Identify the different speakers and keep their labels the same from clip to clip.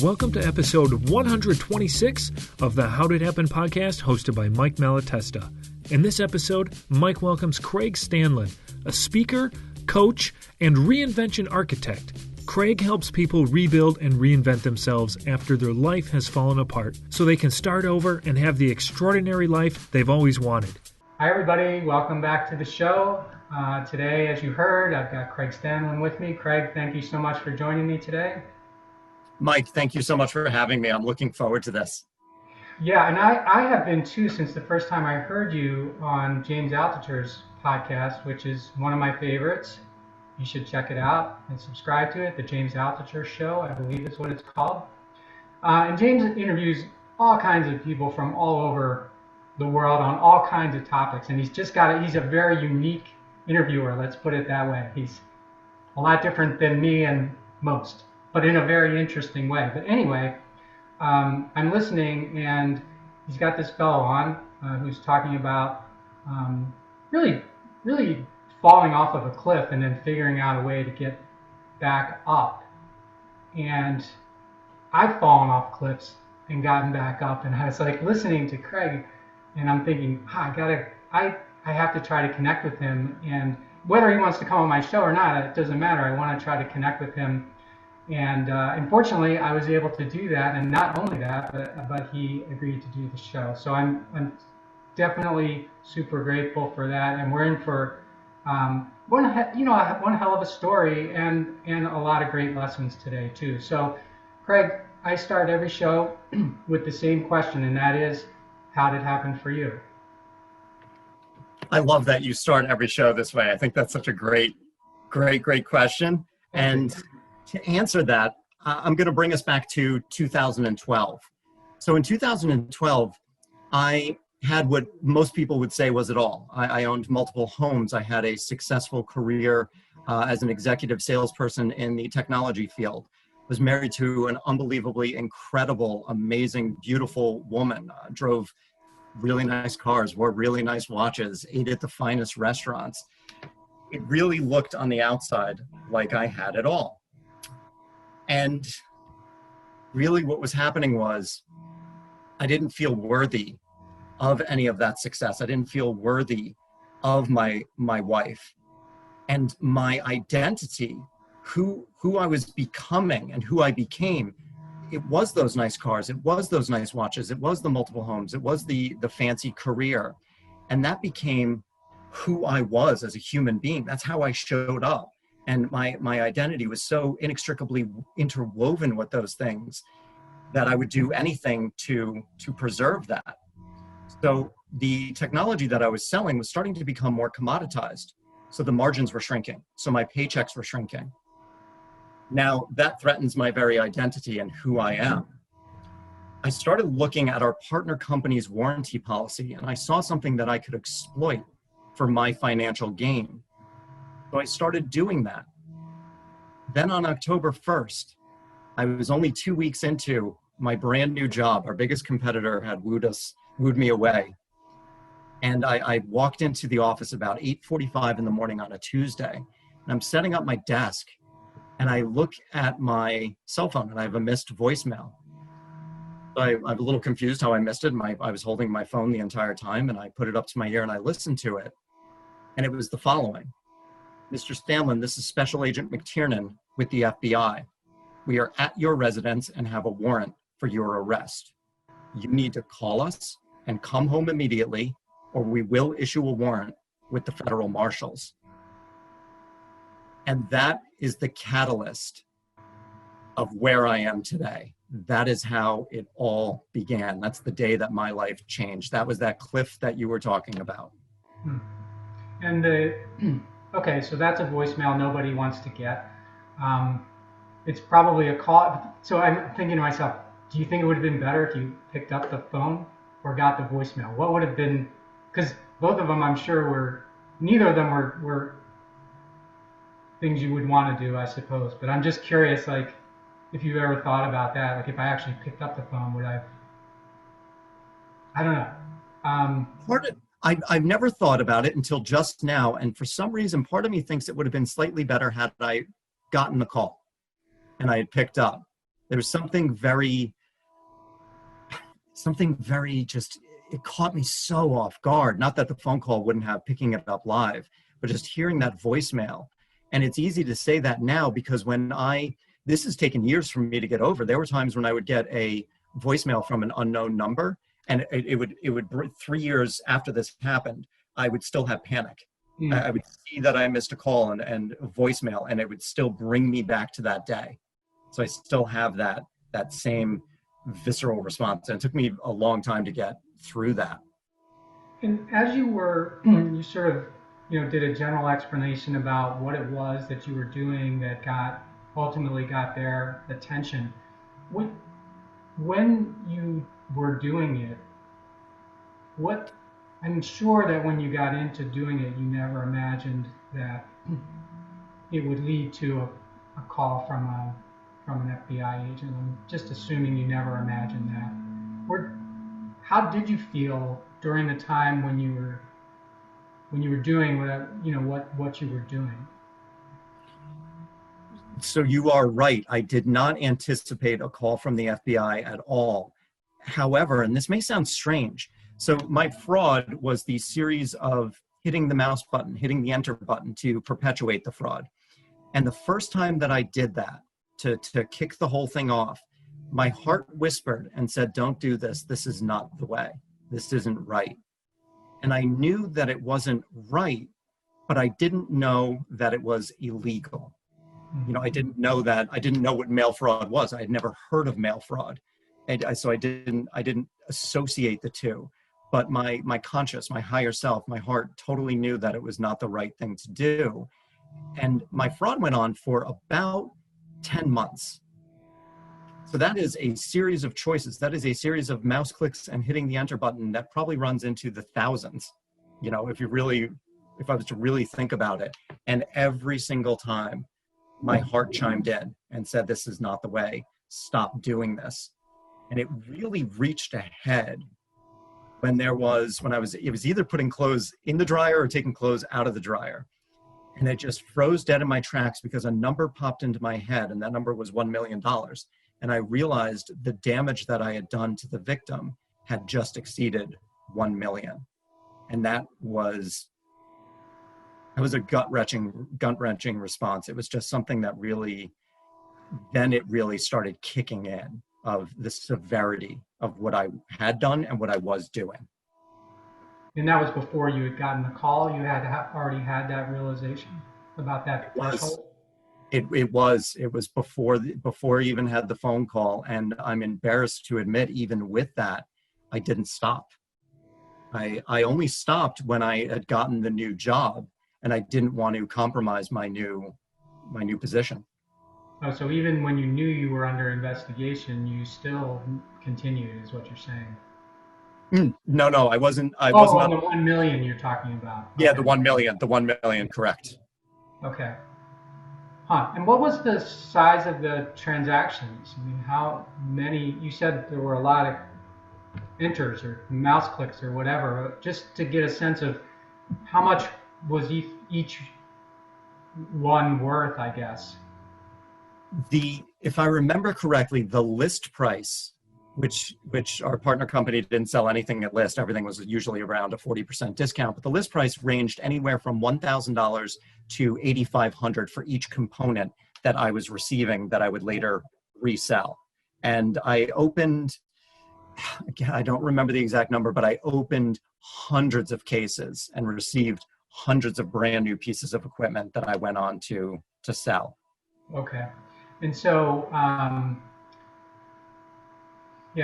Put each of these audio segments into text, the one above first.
Speaker 1: Welcome to episode 126 of the How Did It Happen podcast, hosted by Mike Malatesta. In this episode, Mike welcomes Craig Stanland, a speaker, coach, and reinvention architect. Craig helps people rebuild and reinvent themselves after their life has fallen apart so they can start over and have the extraordinary life they've always wanted.
Speaker 2: Hi, everybody. Welcome back to the show. Today, as you heard, I've got Craig Stanland with me. Craig, thank you so much for joining me today.
Speaker 3: Mike, thank you so much for having me. I'm looking forward to this.
Speaker 2: Yeah, and I have been too since the first time I heard you on James Altucher's podcast, which is one of my favorites. You should check it out and subscribe to it. The James Altucher Show, I believe is what it's called. And James interviews all kinds of people from all over the world on all kinds of topics. And he's a very unique interviewer, let's put it that way. He's a lot different than me and most, but in a very interesting way. But anyway, I'm listening, and he's got this fellow on who's talking about really falling off of a cliff and then figuring out a way to get back up. And I've fallen off cliffs and gotten back up, and I was like listening to Craig, and I'm thinking, I have to try to connect with him, and whether he wants to come on my show or not, it doesn't matter. I want to try to connect with him. And unfortunately, I was able to do that, and not only that, but he agreed to do the show. So I'm definitely super grateful for that, and we're in for one hell of a story and a lot of great lessons today too. So, Craig, I start every show with the same question, and that is, how did it happen for you?
Speaker 3: I love that you start every show this way. I think that's such a great question. And to answer that, I'm going to bring us back to 2012. So in 2012, I had what most people would say was it all. I owned multiple homes. I had a successful career as an executive salesperson in the technology field. Was married to an unbelievably incredible, amazing, beautiful woman. Drove really nice cars, wore really nice watches, ate at the finest restaurants. It really looked on the outside like I had it all. And really what was happening was I didn't feel worthy of any of that success. I didn't feel worthy of my wife. And my identity, who I was becoming and who I became, it was those nice cars, it was those nice watches, it was the multiple homes, it was the fancy career. And that became who I was as a human being. That's how I showed up. And my identity was so inextricably interwoven with those things that I would do anything to preserve that. So the technology that I was selling was starting to become more commoditized. So the margins were shrinking. So my paychecks were shrinking. Now that threatens my very identity and who I am. I started looking at our partner company's warranty policy, and I saw something that I could exploit for my financial gain. So I started doing that. Then on October 1st, I was only 2 weeks into my brand new job. Our biggest competitor had wooed me away. And I walked into the office about 8:45 in the morning on a Tuesday, and I'm setting up my desk, and I look at my cell phone, and I have a missed voicemail. I'm a little confused how I missed it. I was holding my phone the entire time, and I put it up to my ear, and I listened to it. And it was the following. Mr. Stanland, this is Special Agent McTiernan with the FBI. We are at your residence and have a warrant for your arrest. You need to call us and come home immediately, or we will issue a warrant with the federal marshals. And that is the catalyst of where I am today. That is how it all began. That's the day that my life changed. That was that cliff that you were talking about.
Speaker 2: And okay, so that's a voicemail nobody wants to get. It's probably a call. So I'm thinking to myself, do you think it would have been better if you picked up the phone or got the voicemail? What would have been, because both of them, I'm sure, neither of them were things you would want to do, I suppose. But I'm just curious, like, if you've ever thought about that, like if I actually picked up the phone, would I don't know.
Speaker 3: I've never thought about it until just now. And for some reason, part of me thinks it would have been slightly better had I gotten the call and I had picked up. There was something very just, it caught me so off guard. Not that the phone call wouldn't have picking it up live, but just hearing that voicemail. And it's easy to say that now because this has taken years for me to get over. There were times when I would get a voicemail from an unknown number, and it would 3 years after this happened, I would still have panic. I would see that I missed a call and a voicemail, and it would still bring me back to that day. So I still have that same visceral response. And it took me a long time to get through that.
Speaker 2: And as you sort of, did a general explanation about what it was that you were doing that ultimately got their attention. When you were doing it, I'm sure that when you got into doing it, you never imagined that it would lead to a call from an FBI agent. I'm just assuming you never imagined that. How did you feel during the time when you were doing what you were doing?
Speaker 3: So you are right. I did not anticipate a call from the FBI at all. However, and this may sound strange, so my fraud was the series of hitting the mouse button, hitting the enter button to perpetuate the fraud. And the first time that I did that, to kick the whole thing off, my heart whispered and said, don't do this. This is not the way. This isn't right. And I knew that it wasn't right, but I didn't know that it was illegal. I didn't know what mail fraud was. I had never heard of mail fraud. So I didn't associate the two. But my conscious, my higher self, my heart totally knew that it was not the right thing to do. And my fraud went on for about 10 months. So that is a series of choices. That is a series of mouse clicks and hitting the enter button that probably runs into the thousands, if I was to really think about it. And every single time my heart chimed in and said, this is not the way, stop doing this. And it really reached a head when it was either putting clothes in the dryer or taking clothes out of the dryer. And it just froze dead in my tracks because a number popped into my head, and that number was $1 million. And I realized the damage that I had done to the victim had just exceeded 1 million. And that was a gut-wrenching response. It was just something that then it really started kicking in of the severity of what I had done and what I was doing.
Speaker 2: And that was before you had gotten the call? You had already had that realization about that threshold?
Speaker 3: It was before I even had the phone call. And I'm embarrassed to admit, even with that, I didn't stop. I only stopped when I had gotten the new job, and I didn't want to compromise my new position.
Speaker 2: Oh, so even when you knew you were under investigation, you still continued, is what you're saying?
Speaker 3: No, I wasn't.
Speaker 2: On the 1 million you're talking about.
Speaker 3: Yeah, okay. The 1 million, correct.
Speaker 2: Okay. And what was the size of the transactions? I mean, how many? You said there were a lot of enters or mouse clicks or whatever, just to get a sense of how much was each one worth, I guess.
Speaker 3: If I remember correctly, the list price, which our partner company didn't sell anything at list, everything was usually around a 40% discount, but the list price ranged anywhere from $1,000 to $8,500 for each component that I was receiving that I would later resell. And I opened, again, I don't remember the exact number, but I opened hundreds of cases and received hundreds of brand new pieces of equipment that I went on to sell.
Speaker 2: Okay. And so,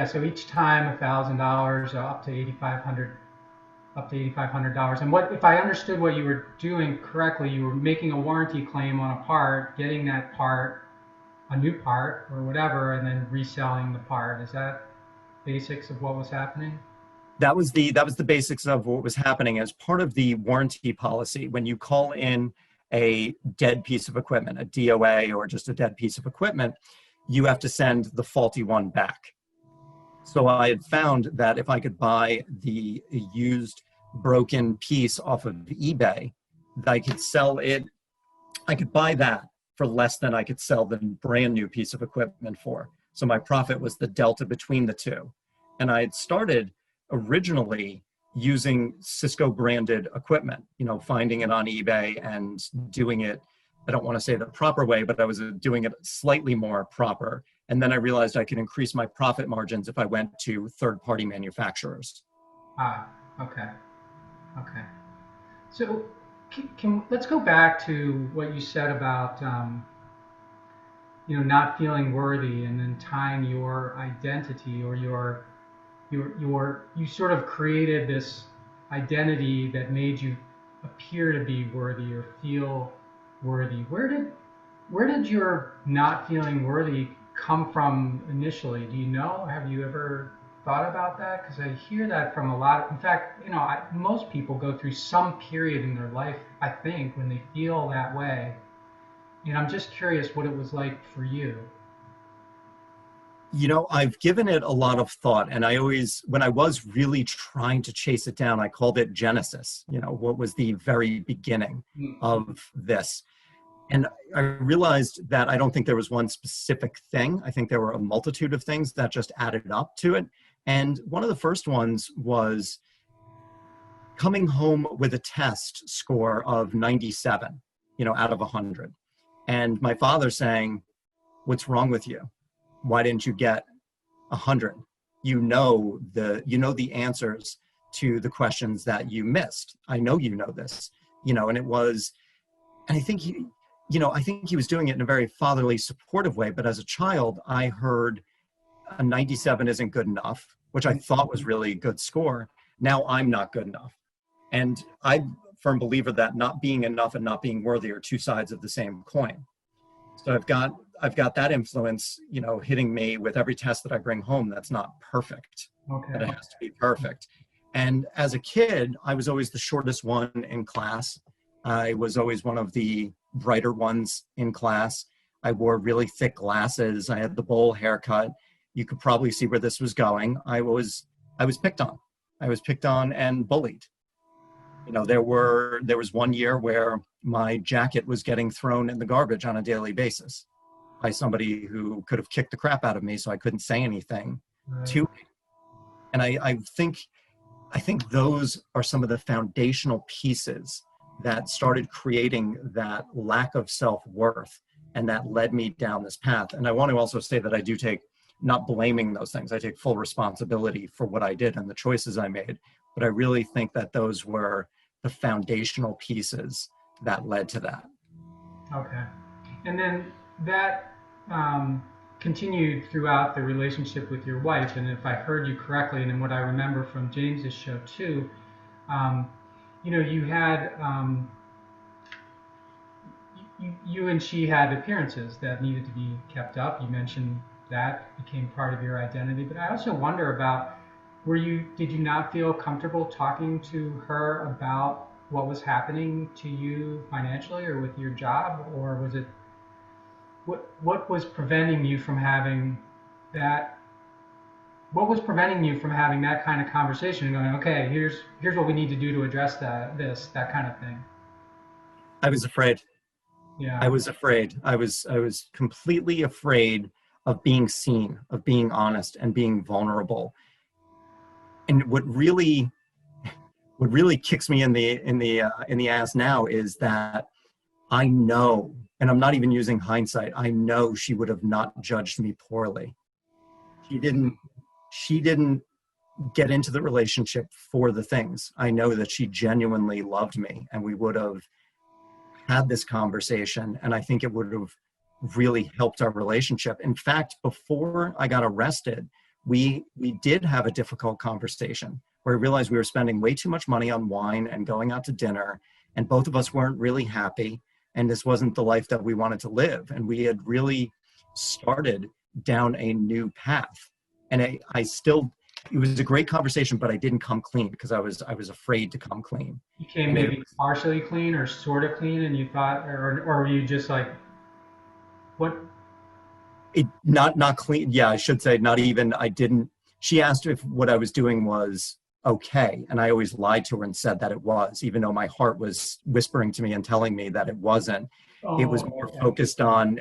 Speaker 2: so each time $1,000 up to $8,500. And what, if I understood what you were doing correctly, you were making a warranty claim on a part, getting that part, a new part or whatever, and then reselling the part. Is that basics of what was happening?
Speaker 3: That was the basics of what was happening as part of the warranty policy. When you call in a dead piece of equipment, a DOA or just a dead piece of equipment, you have to send the faulty one back. So I had found that if I could buy the used broken piece off of eBay, I could sell it, I could buy that for less than I could sell the brand new piece of equipment for. So my profit was the delta between the two. And I had started originally using Cisco branded equipment, finding it on eBay and doing it, I don't want to say the proper way, but I was doing it slightly more proper. And then I realized I could increase my profit margins if I went to third-party manufacturers.
Speaker 2: Okay. So let's go back to what you said about, not feeling worthy, and then tying your identity or you sort of created this identity that made you appear to be worthy or feel worthy. Where did your not feeling worthy come from initially? Do you know? Have you ever thought about that? Because I hear that from a lot. In fact, most people go through some period in their life, I think, when they feel that way. And I'm just curious what it was like for you.
Speaker 3: I've given it a lot of thought, and when I was really trying to chase it down, I called it Genesis, what was the very beginning of this. And I realized that I don't think there was one specific thing. I think there were a multitude of things that just added up to it. And one of the first ones was coming home with a test score of 97, out of 100. And my father saying, "What's wrong with you? Why didn't you get 100? You know the answers to the questions that you missed. I know you know this." And it was, and I think he was doing it in a very fatherly, supportive way. But as a child, I heard a 97 isn't good enough, which I thought was really a good score. Now I'm not good enough. And I'm a firm believer that not being enough and not being worthy are two sides of the same coin. So I've got that influence, hitting me with every test that I bring home that's not perfect.
Speaker 2: Okay.
Speaker 3: That it has to be perfect. And as a kid, I was always the shortest one in class. I was always one of the brighter ones in class. I wore really thick glasses. I had the bowl haircut. You could probably see where this was going. I was picked on. I was picked on and bullied. There was one year where my jacket was getting thrown in the garbage on a daily basis by somebody who could have kicked the crap out of me, so I couldn't say anything to me. And I think those are some of the foundational pieces that started creating that lack of self-worth, and that led me down this path. And I want to also say that I do take, not blaming those things, I take full responsibility for what I did and the choices I made. But I really think that those were the foundational pieces that led to that.
Speaker 2: Okay. And then that continued throughout the relationship with your wife. And if I heard you correctly, and what I remember from James's show too, you had, you and she had appearances that needed to be kept up. You mentioned that became part of your identity. But I also wonder about, did you not feel comfortable talking to her about what was happening to you financially or with your job? Or was it, what was preventing you from having that? What was preventing you from having that kind of conversation and going, okay, here's what we need to do to address that kind of thing?
Speaker 3: I was afraid.
Speaker 2: Yeah.
Speaker 3: I was afraid. I was completely afraid of being seen, of being honest and being vulnerable. And what really kicks me in the ass now is that I know, and I'm not even using hindsight, I know she would have not judged me poorly. She didn't get into the relationship for the things. I know that she genuinely loved me, and we would have had this conversation, and I think it would have really helped our relationship. In fact, before I got arrested, we did have a difficult conversation where I realized we were spending way too much money on wine and going out to dinner, and both of us weren't really happy, and this wasn't the life that we wanted to live. And we had really started down a new path. And it was a great conversation, but I didn't come clean because I was afraid to come clean.
Speaker 2: You came maybe partially clean or sort of clean, and you thought, or were you just like, what?
Speaker 3: Not clean. Yeah, I should say not even. I didn't. She asked if what I was doing was okay, and I always lied to her and said that it was, even though my heart was whispering to me and telling me that it wasn't. It was more focused on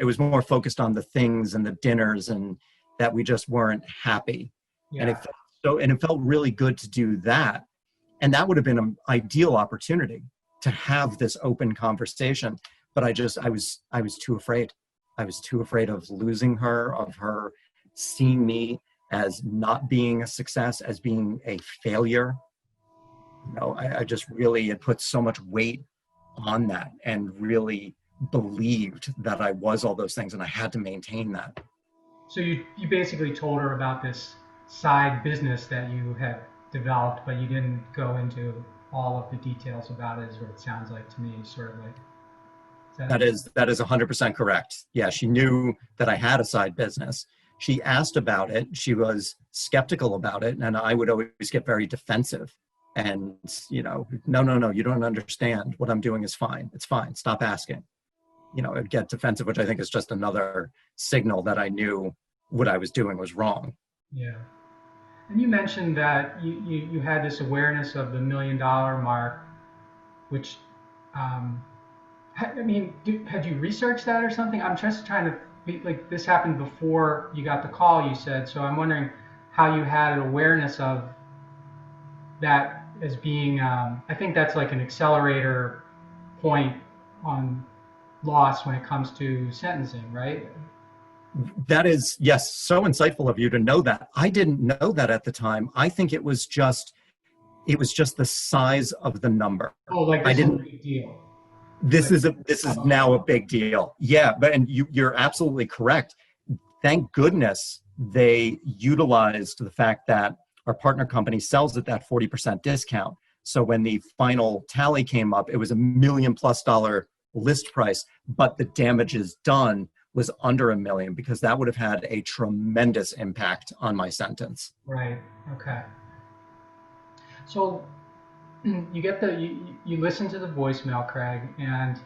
Speaker 3: the things and the dinners and that we just weren't happy.
Speaker 2: Yeah.
Speaker 3: And it felt really good to do that. And that would have been an ideal opportunity to have this open conversation. But I was too afraid. I was too afraid of losing her, of her seeing me as not being a success, as being a failure. I just really had put so much weight on that and really believed that I was all those things, and I had to maintain that.
Speaker 2: So you basically told her about this side business that you had developed, but you didn't go into all of the details about it, is what it sounds like to me, sort of like.
Speaker 3: That is 100% correct. Yeah, she knew that I had a side business. She asked about it. She was skeptical about it, and I would always get very defensive. And, no, you don't understand. What I'm doing is fine. It's fine. Stop asking. I'd get defensive, which I think is just another signal that I knew what I was doing was wrong.
Speaker 2: Yeah. And you mentioned that you had this awareness of the $1 million mark, which, had you researched that or something? I'm just trying to be like, this happened before you got the call, you said. So I'm wondering how you had an awareness of that as being, I think that's like an accelerator point on loss when it comes to sentencing, right?
Speaker 3: That is, yes, so insightful of you to know that. I didn't know that at the time. I think it was just the size of the number.
Speaker 2: Oh, like this is a big deal.
Speaker 3: This is now a big deal. Yeah, and you're absolutely correct. Thank goodness they utilized the fact that our partner company sells at that 40% discount. So when the final tally came up, it was $1 million+ list price, but the damages done was under $1 million, because that would have had a tremendous impact on my sentence.
Speaker 2: Right. Okay. So you listen to the voicemail, Craig, and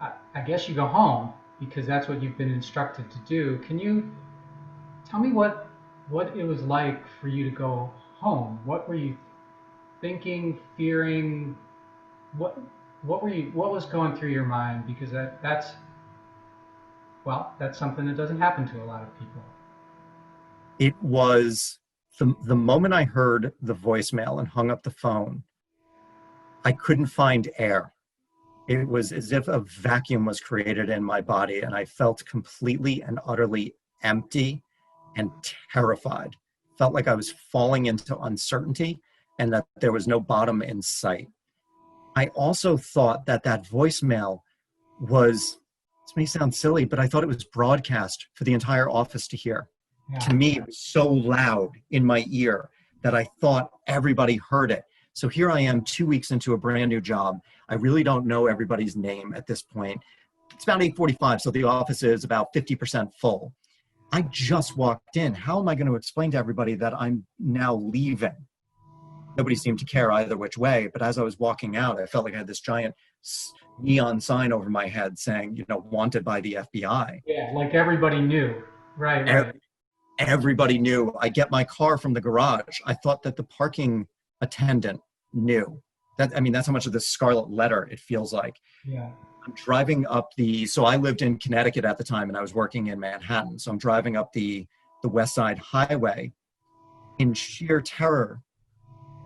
Speaker 2: I guess you go home because that's what you've been instructed to do. Can you tell me what it was like for you to go home? What were you thinking, fearing? What was going through your mind? Because that's something that doesn't happen to a lot of people.
Speaker 3: It was the moment I heard the voicemail and hung up the phone, I couldn't find air. It was as if a vacuum was created in my body, and I felt completely and utterly empty and terrified. Felt like I was falling into uncertainty and that there was no bottom in sight. I also thought that voicemail was, this may sound silly, but I thought it was broadcast for the entire office to hear. Yeah. To me, it was so loud in my ear that I thought everybody heard it. So here I am 2 weeks into a brand new job. I really don't know everybody's name at this point. It's about 8:45, so the office is about 50% full. I just walked in. How am I going to explain to everybody that I'm now leaving? Nobody seemed to care either which way, but as I was walking out, I felt like I had this giant neon sign over my head saying, wanted by the FBI.
Speaker 2: Yeah, like everybody knew. Right.
Speaker 3: Everybody knew. I get my car from the garage. I thought that the parking attendant knew. That's how much of this scarlet letter it feels like.
Speaker 2: Yeah.
Speaker 3: I'm driving up so I lived in Connecticut at the time and I was working in Manhattan. So I'm driving up the West Side Highway in sheer terror,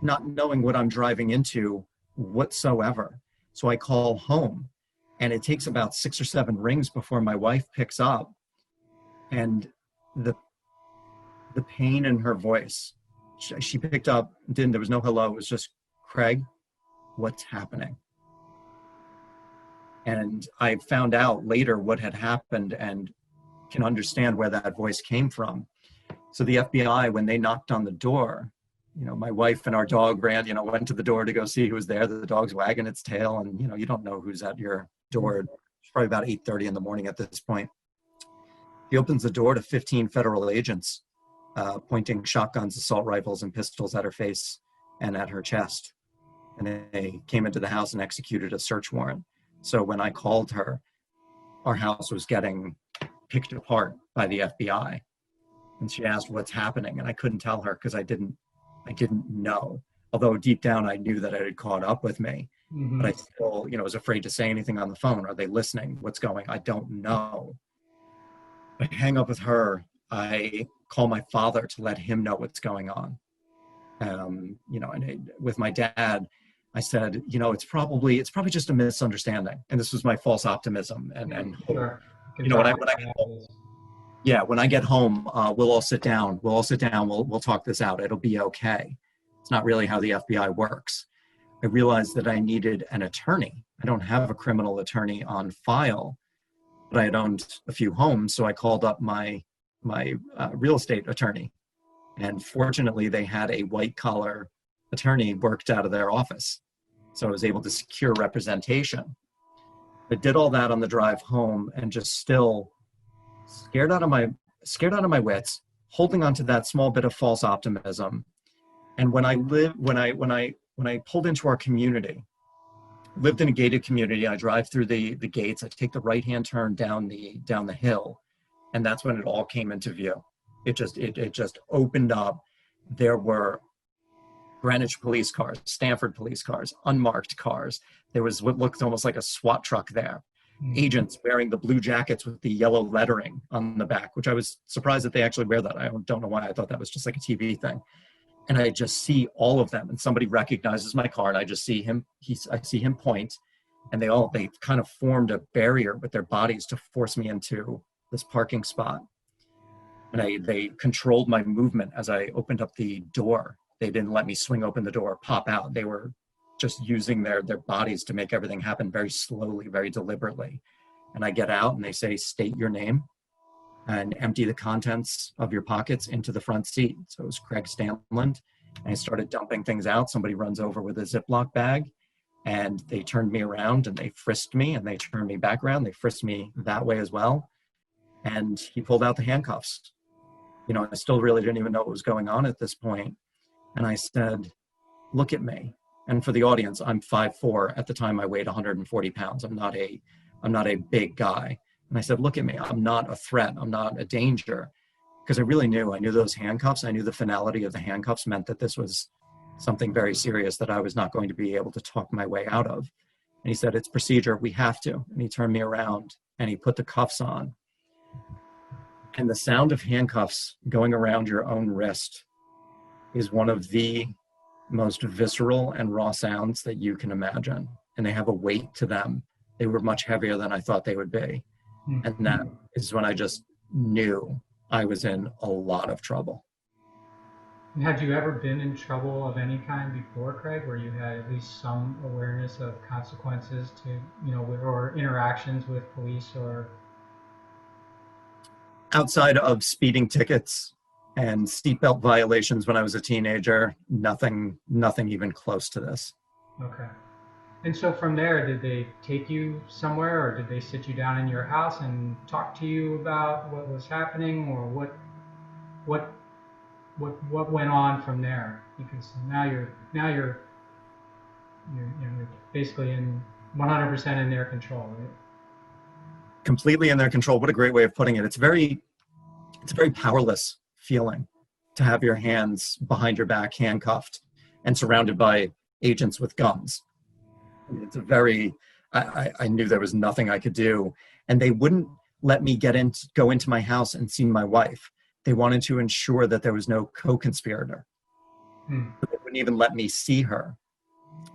Speaker 3: not knowing what I'm driving into whatsoever. So I call home, and it takes about 6 or 7 rings before my wife picks up. And the pain in her voice, she picked up, there was no hello. It was just, Craig, what's happening? And I found out later what had happened and can understand where that voice came from. So the FBI, when they knocked on the door, my wife and our dog ran, went to the door to go see who was there. The dog's wagging its tail, and, you don't know who's at your door. It's probably about 8:30 in the morning at this point. He opens the door to 15 federal agents, pointing shotguns, assault rifles, and pistols at her face and at her chest. And they came into the house and executed a search warrant. So when I called her, our house was getting picked apart by the FBI. And she asked what's happening. And I couldn't tell her because I didn't know. Although deep down I knew that it had caught up with me. Mm-hmm. But I still, was afraid to say anything on the phone. Are they listening? What's going on? I don't know. I hang up with her, I call my father to let him know what's going on. With my dad, I said, it's probably just a misunderstanding. And this was my false optimism and hope.
Speaker 2: Sure.
Speaker 3: When I get home, we'll all sit down. We'll talk this out. It'll be okay. It's not really how the FBI works. I realized that I needed an attorney. I don't have a criminal attorney on file, but I had owned a few homes. So I called up my real estate attorney. And fortunately, they had a white collar attorney worked out of their office. So I was able to secure representation. I did all that on the drive home and just still scared out of my wits, holding on to that small bit of false optimism. And when I pulled into our community, lived in a gated community, I drive through the gates, I take the right-hand turn down the hill, and that's when it all came into view. It just opened up. There were Greenwich police cars, Stanford police cars, unmarked cars. There was what looked almost like a SWAT truck there. Agents wearing the blue jackets with the yellow lettering on the back, which I was surprised that they actually wear that. I don't know why. I thought that was just like a TV thing. And I just see all of them, and somebody recognizes my car, and I just see him. I see him point, and they kind of formed a barrier with their bodies to force me into this parking spot. And they controlled my movement as I opened up the door. They didn't let me swing open the door, pop out. They were just using their bodies to make everything happen very slowly, very deliberately. And I get out, and they say, state your name and empty the contents of your pockets into the front seat. So it was Craig Stanland. And I started dumping things out. Somebody runs over with a Ziploc bag, and they turned me around and they frisked me, and they turned me back around. They frisked me that way as well. And he pulled out the handcuffs. I still really didn't even know what was going on at this point. And I said, look at me. And for the audience, I'm 5'4". At the time I weighed 140 pounds. I'm not a big guy. And I said, look at me. I'm not a threat. I'm not a danger. Because I knew those handcuffs. I knew the finality of the handcuffs meant that this was something very serious that I was not going to be able to talk my way out of. And he said, it's procedure. We have to. And he turned me around and he put the cuffs on. And the sound of handcuffs going around your own wrist is one of the most visceral and raw sounds that you can imagine. And they have a weight to them. They were much heavier than I thought they would be. And that is when I just knew I was in a lot of trouble.
Speaker 2: Had you ever been in trouble of any kind before, Craig, where you had at least some awareness of consequences to, or interactions with police or?
Speaker 3: Outside of speeding tickets and seatbelt violations when I was a teenager, nothing even close to this.
Speaker 2: Okay. And so from there, did they take you somewhere, or did they sit you down in your house and talk to you about what was happening, or what went on from there? Because now you're basically in 100% in their control, right?
Speaker 3: Completely in their control. What a great way of putting it. It's a very powerless feeling to have your hands behind your back, handcuffed, and surrounded by agents with guns. It's I knew there was nothing I could do, and they wouldn't let me go into my house and see my wife. They wanted to ensure that there was no co-conspirator. But they wouldn't even let me see her.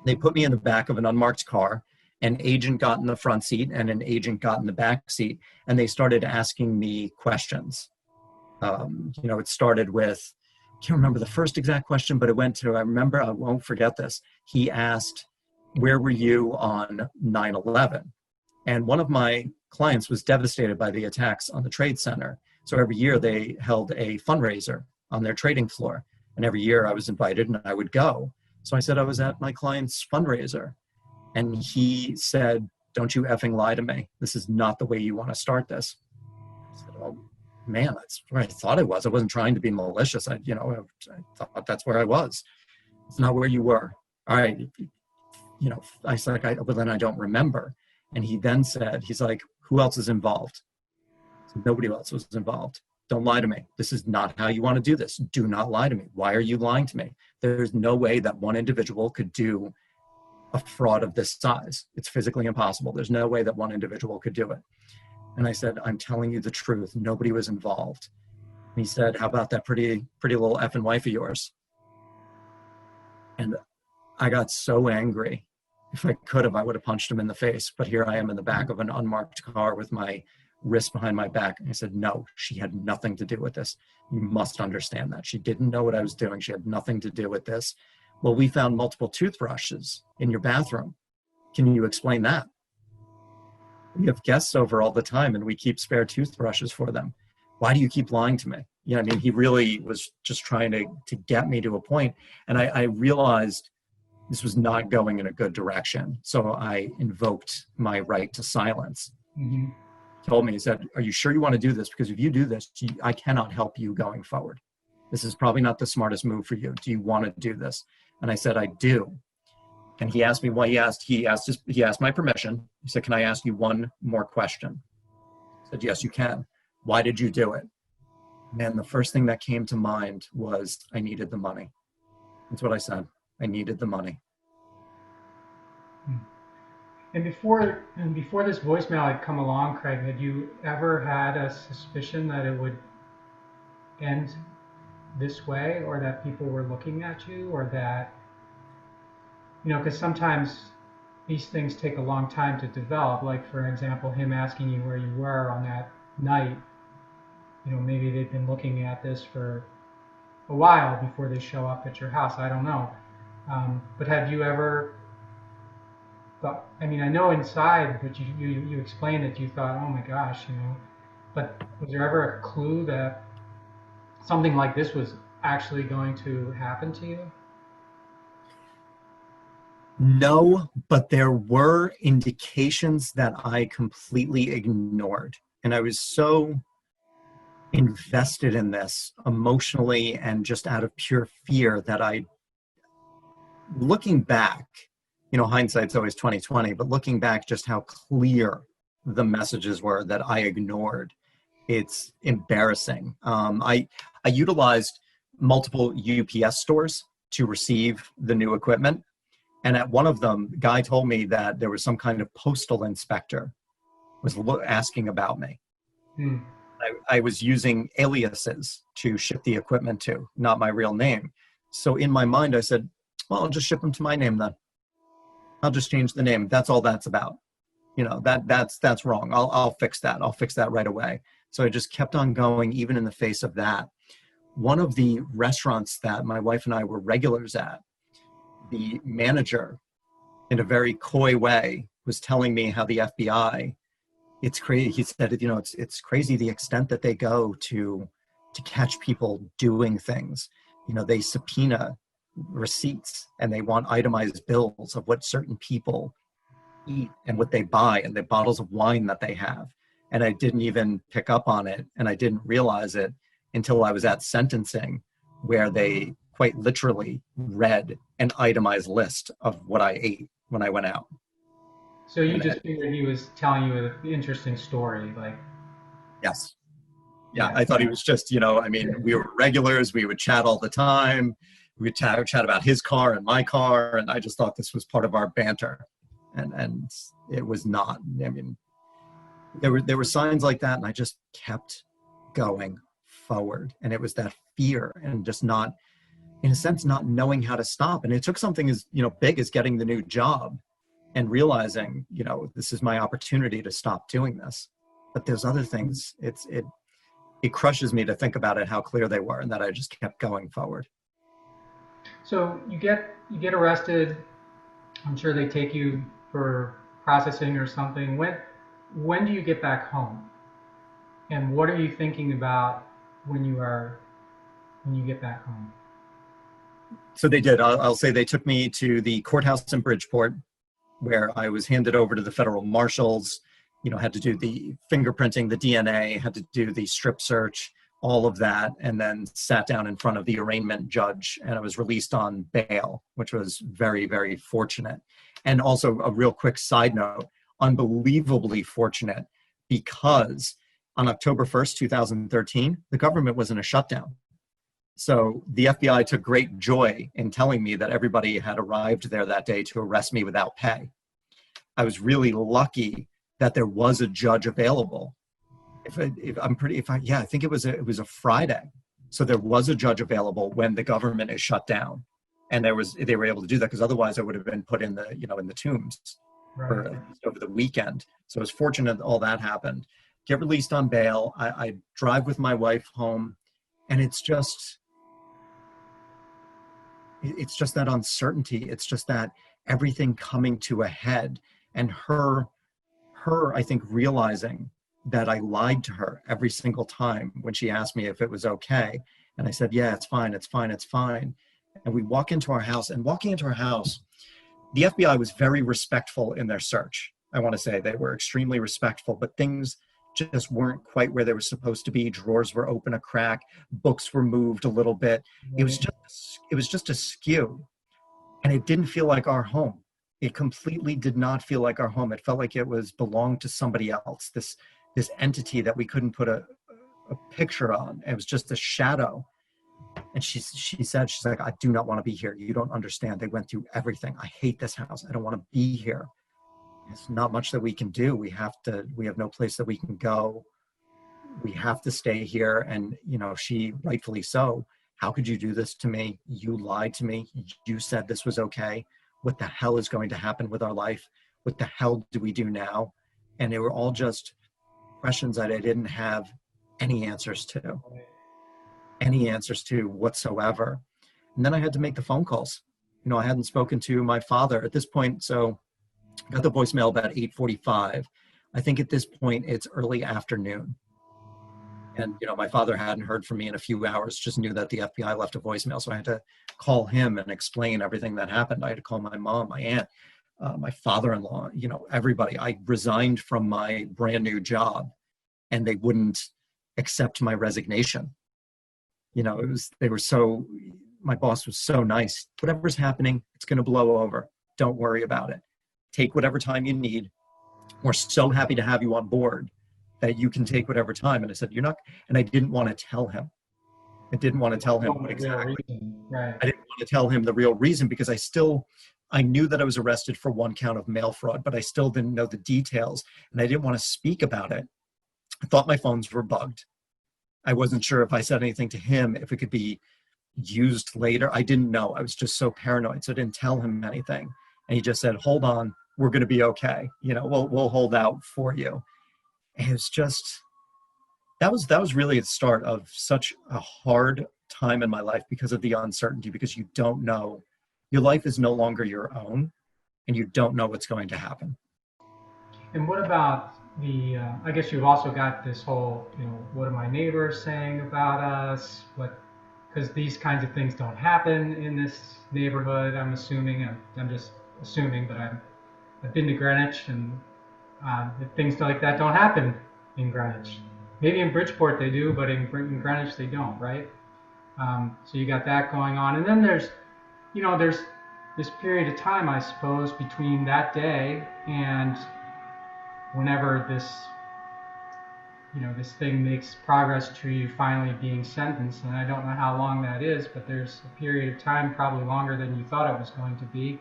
Speaker 3: They put me in the back of an unmarked car. An agent got in the front seat and an agent got in the back seat, and they started asking me questions. It started with, I can't remember the first exact question, but it went to, I won't forget this. He asked, where were you on 9/11? And one of my clients was devastated by the attacks on the Trade Center. So every year they held a fundraiser on their trading floor. And every year I was invited and I would go. So I said I was at my client's fundraiser. And he said, don't you effing lie to me. This is not the way you want to start this. I said, oh, man, that's where I thought I was. I wasn't trying to be malicious. I thought that's where I was. It's not where you were. All right. I said, but then I don't remember. And he then said, he's like, who else is involved? So nobody else was involved. Don't lie to me. This is not how you want to do this. Do not lie to me. Why are you lying to me? There's no way that one individual could do a fraud of this size. It's physically impossible. There's no way that one individual could do it. And I said, I'm telling you the truth. Nobody was involved. He said, how about that pretty little effing wife of yours? And I got so angry. If I could have, I would have punched him in the face. But here I am in the back of an unmarked car with my wrist behind my back. And I said, no, she had nothing to do with this. You must understand that. She didn't know what I was doing. She had nothing to do with this. Well, we found multiple toothbrushes in your bathroom. Can you explain that? We have guests over all the time and we keep spare toothbrushes for them. Why do you keep lying to me? You know, I mean, he really was just trying to get me to a point. And I realized this was not going in a good direction. So I invoked my right to silence. Mm-hmm. He told me, he said, are you sure you want to do this? Because if you do this, I cannot help you going forward. This is probably not the smartest move for you. Do you want to do this? And I said, I do. And he asked me why. He asked my permission. He said, can I ask you one more question? I said, yes, you can. Why did you do it? And the first thing that came to mind was I needed the money. That's what I said. I needed the money.
Speaker 2: And before this voicemail had come along, Craig, had you ever had a suspicion that it would end this way, or that people were looking at you, or that, you know, because sometimes these things take a long time to develop. Like, for example, him asking you where you were on that night, you know, maybe they've been looking at this for a while before they show up at your house. I don't know. But have you ever thought, I mean, I know inside, but you explained that you thought, oh my gosh, you know, but was there ever a clue that something like this was actually going to happen to you?
Speaker 3: No, but there were indications that I completely ignored. And I was so invested in this emotionally and just out of pure fear that looking back, you know, hindsight's always 20/20, but looking back just how clear the messages were that I ignored, it's embarrassing. I utilized multiple UPS stores to receive the new equipment. And at one of them, the guy told me that there was some kind of postal inspector was asking about me. I was using aliases to ship the equipment to, not my real name. So in my mind, I said, well, I'll just ship them to my name then. I'll just change the name. That's all that's about. You know, that's wrong. I'll fix that. I'll fix that right away. So I just kept on going, even in the face of that. One of the restaurants that my wife and I were regulars at, the manager, in a very coy way, was telling me how the FBI, it's crazy. He said, you know, it's crazy the extent that they go to catch people doing things. You know, they subpoena receipts and they want itemized bills of what certain people eat and what they buy and the bottles of wine that they have. And I didn't even pick up on it, and I didn't realize it until I was at sentencing, where they quite literally read an itemized list of what I ate when I went out.
Speaker 2: So you just figured he was telling you an interesting story, like?
Speaker 3: Yes. Yeah, I thought he was just, you know, I mean, we were regulars, we would chat all the time. We would chat about his car and my car, and I just thought this was part of our banter. And it was not. I mean, there were signs like that, and I just kept going forward. And it was that fear and just not, in a sense, not knowing how to stop. And it took something as, you know, big as getting the new job and realizing, you know, this is my opportunity to stop doing this. But there's other things. It crushes me to think about it, how clear they were, and that I just kept going forward.
Speaker 2: So you get arrested. I'm sure they take you for processing or something. When do you get back home? And what are you thinking about when you get back home?
Speaker 3: So they did. I'll say they took me to the courthouse in Bridgeport, where I was handed over to the federal marshals, you know, had to do the fingerprinting, the DNA, had to do the strip search, all of that, and then sat down in front of the arraignment judge, and I was released on bail, which was very, very fortunate. And also a real quick side note, unbelievably fortunate, because on October 1st, 2013, the government was in a shutdown. So the FBI took great joy in telling me that everybody had arrived there that day to arrest me without pay. I was really lucky that there was a judge available I think it was a Friday. So there was a judge available when the government is shut down, and they were able to do that, because otherwise I would have been put in the tombs for at least over the weekend. So I was fortunate that all that happened. Get released on bail. I drive with my wife home, and it's just that uncertainty. It's just that everything coming to a head, and her, I think, realizing that I lied to her every single time when she asked me if it was okay. And I said, yeah, it's fine, it's fine, it's fine. And we walk into our house, and walking into our house, the FBI was very respectful in their search. I want to say they were extremely respectful, but things just weren't quite where they were supposed to be. Drawers were open a crack, books were moved a little bit. It was just askew. And it didn't feel like our home. It completely did not feel like our home. It felt like it belonged to somebody else. This entity that we couldn't put a picture on. It was just a shadow. And she said, she's like, I do not want to be here. You don't understand. They went through everything. I hate this house. I don't want to be here. It's not much that we can do. We have no place that we can go. We have to stay here. And, she, rightfully so, how could you do this to me? You lied to me. You said this was okay. What the hell is going to happen with our life? What the hell do we do now? And they were all just questions that I didn't have any answers to whatsoever. And then I had to make the phone calls. I hadn't spoken to my father at this point. So I got the voicemail about 8:45. I think at this point it's early afternoon. And, my father hadn't heard from me in a few hours, just knew that the FBI left a voicemail. So I had to call him and explain everything that happened. I had to call my mom, my aunt, my father-in-law, everybody. I resigned from my brand new job, and they wouldn't accept my resignation. My boss was so nice. Whatever's happening, it's going to blow over. Don't worry about it. Take whatever time you need. We're so happy to have you on board that you can take whatever time. And I said, you're not, and I didn't want to tell him. I didn't want to tell him exactly.
Speaker 2: Right.
Speaker 3: I didn't want to tell him the real reason, because I knew that I was arrested for one count of mail fraud, but I still didn't know the details, and I didn't want to speak about it. I thought my phones were bugged. I wasn't sure if I said anything to him, if it could be used later. I didn't know. I was just so paranoid, so I didn't tell him anything. And he just said, hold on, we're going to be okay. We'll hold out for you. And it was just, that was really the start of such a hard time in my life, because of the uncertainty, because you don't know. Your life is no longer your own, and you don't know what's going to happen.
Speaker 2: And what about I guess you've also got this whole, what are my neighbors saying about us? Because these kinds of things don't happen in this neighborhood, I'm assuming. I'm just assuming, but I've been to Greenwich, and things like that don't happen in Greenwich. Maybe in Bridgeport they do, but in Greenwich they don't, right? So you got that going on. And then there's this period of time, I suppose, between that day and whenever this thing makes progress to you finally being sentenced. And I don't know how long that is, but there's a period of time, probably longer than you thought it was going to be.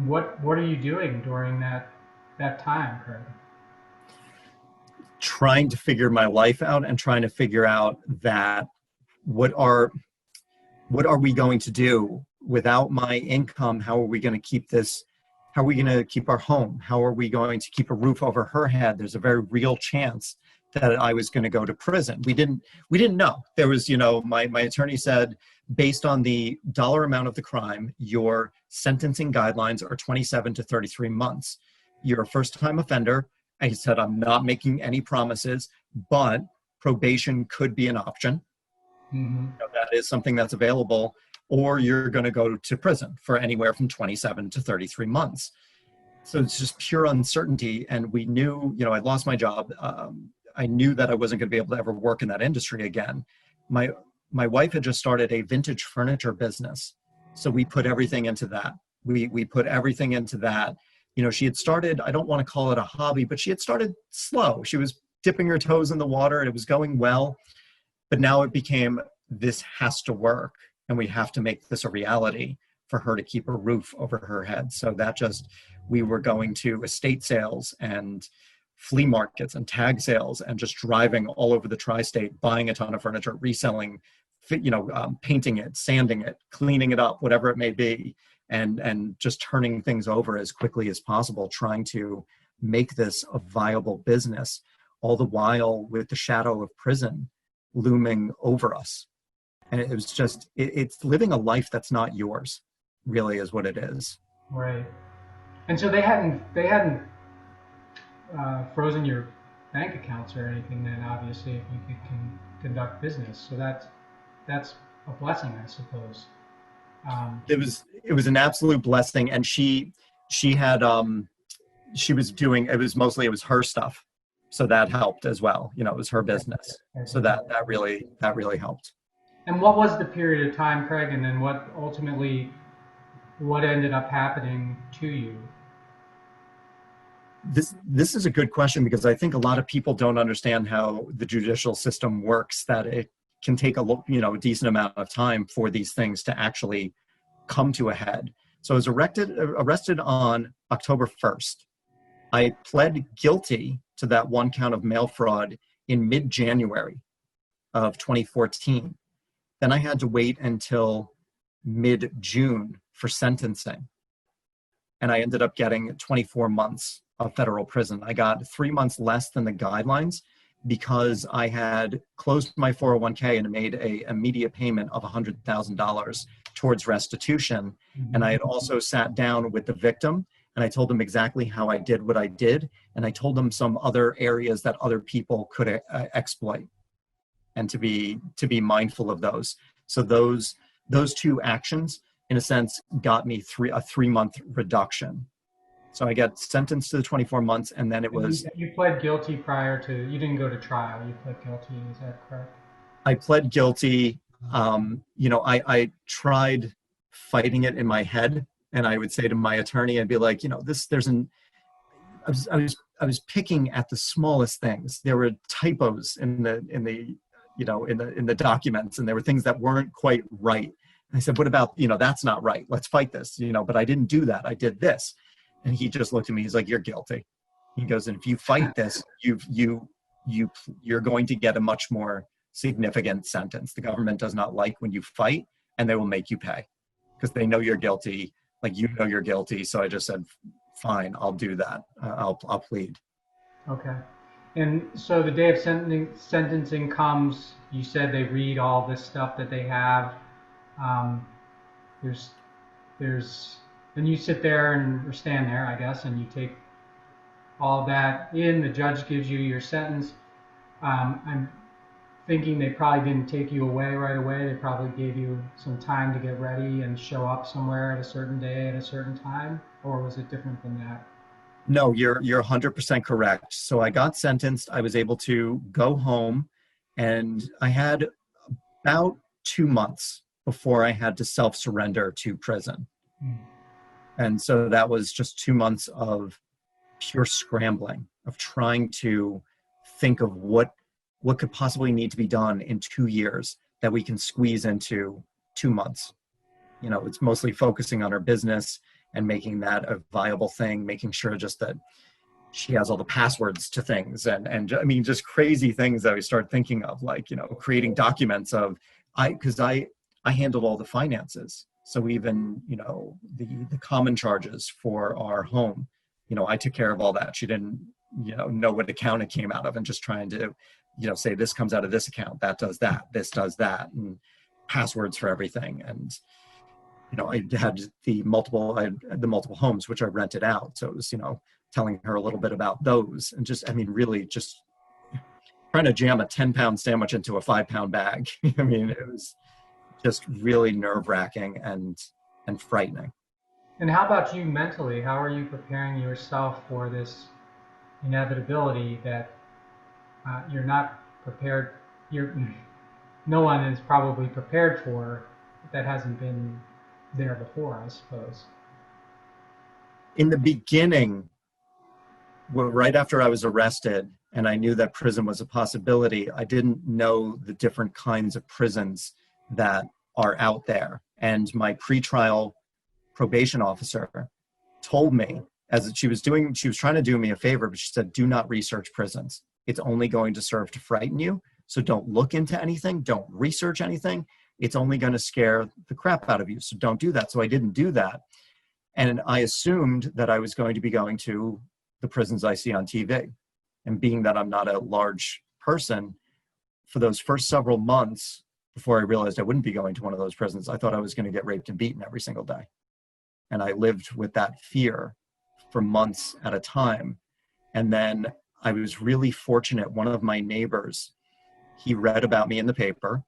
Speaker 2: What are you doing during that time, Craig?
Speaker 3: Trying to figure my life out, and trying to figure out that what are we going to do without my income? How are we going to keep this? How are we going to keep our home? How are we going to keep a roof over her head? There's a very real chance that I was going to go to prison. We didn't know. There was, my attorney said, based on the dollar amount of the crime, your sentencing guidelines are 27 to 33 months. You're a first-time offender. I said, I'm not making any promises, but probation could be an option.
Speaker 2: Mm-hmm.
Speaker 3: That is something that's available, or you're going to go to prison for anywhere from 27 to 33 months. So it's just pure uncertainty. And we knew, I'd lost my job. I knew that I wasn't going to be able to ever work in that industry again. My wife had just started a vintage furniture business. So we put everything into that. We put everything into that. She had started, I don't want to call it a hobby, but she had started slow. She was dipping her toes in the water, and it was going well. But now it became, this has to work, and we have to make this a reality for her to keep a roof over her head. So that we were going to estate sales and flea markets and tag sales and just driving all over the tri-state, buying a ton of furniture, reselling, painting it, sanding it, cleaning it up, whatever it may be, and just turning things over as quickly as possible, trying to make this a viable business, all the while with the shadow of prison looming over us. And it was just, it's living a life that's not yours, really, is what it is.
Speaker 2: Right. And so they hadn't frozen your bank accounts or anything then, obviously, if you could conduct business. So that's a blessing, I suppose.
Speaker 3: It was an absolute blessing. And she was doing, it was her stuff. So that helped as well. It was her business. So that really helped.
Speaker 2: And what was the period of time, Craig? And then what ended up happening to you?
Speaker 3: This is a good question, because I think a lot of people don't understand how the judicial system works, that it can take a decent amount of time for these things to actually come to a head. So I was arrested on October 1st. I pled guilty to that one count of mail fraud in mid-January of 2014. Then I had to wait until mid-June for sentencing. And I ended up getting 24 months of federal prison. I got 3 months less than the guidelines because I had closed my 401k and made an immediate payment of $100,000 towards restitution. Mm-hmm. And I had also sat down with the victim, and I told them exactly how I did what I did. And I told them some other areas that other people could exploit, and to be mindful of those. So those two actions, in a sense, got me a 3-month reduction. So I got sentenced to the 24 months, and then it was...
Speaker 2: You pled guilty you didn't go to trial, you pled guilty, is that correct?
Speaker 3: I pled guilty. I tried fighting it in my head, and I would say to my attorney, I'd be like, I was picking at the smallest things. There were typos in the documents, and there were things that weren't quite right. And I said, what about, that's not right. Let's fight this, but I didn't do that. I did this. And he just looked at me. He's like, you're guilty. He goes, and if you fight this, you're going to get a much more significant sentence. The government does not like when you fight, and they will make you pay because they know you're guilty. Like, you're guilty. So I just said, fine, I'll do that. I'll plead. Okay.
Speaker 2: And so the day of sentencing comes. You said they read all this stuff that they have. Then you sit there or stand there, I guess, and you take all that in. The judge gives you your sentence. I'm thinking they probably didn't take you away right away. They probably gave you some time to get ready and show up somewhere at a certain day at a certain time, or was it different than that?
Speaker 3: No, you're 100% correct. So I got sentenced. I was able to go home, and I had about 2 months before I had to self-surrender to prison. And so that was just 2 months of pure scrambling, of trying to think of what could possibly need to be done in 2 years that we can squeeze into 2 months. It's mostly focusing on her business and making that a viable thing, making sure just that she has all the passwords to things, and I mean, just crazy things that we start thinking of, like, creating documents because I handled all the finances. So even, the common charges for our home, I took care of all that. She didn't, know what account it came out of, and just trying to, say this comes out of this account, that does that, this does that, and passwords for everything. And, I had the multiple homes, which I rented out. So it was, telling her a little bit about those, and just, really just trying to jam a 10-pound sandwich into a 5-pound bag. I mean, it was just really nerve-wracking and frightening.
Speaker 2: And how about you mentally? How are you preparing yourself for this inevitability that you're not prepared? No one is probably prepared for, that hasn't been there before, I suppose.
Speaker 3: In the beginning, right after I was arrested and I knew that prison was a possibility, I didn't know the different kinds of prisons that are out there. And my pretrial probation officer told me as she was trying to do me a favor, but she said, do not research prisons. It's only going to serve to frighten you. So don't look into anything. Don't research anything. It's only going to scare the crap out of you. So don't do that. So I didn't do that. And I assumed that I was going to be going to the prisons I see on TV. And being that I'm not a large person, for those first several months before I realized I wouldn't be going to one of those prisons, I thought I was going to get raped and beaten every single day. And I lived with that fear for months at a time. And then I was really fortunate. One of my neighbors, he read about me in the paper,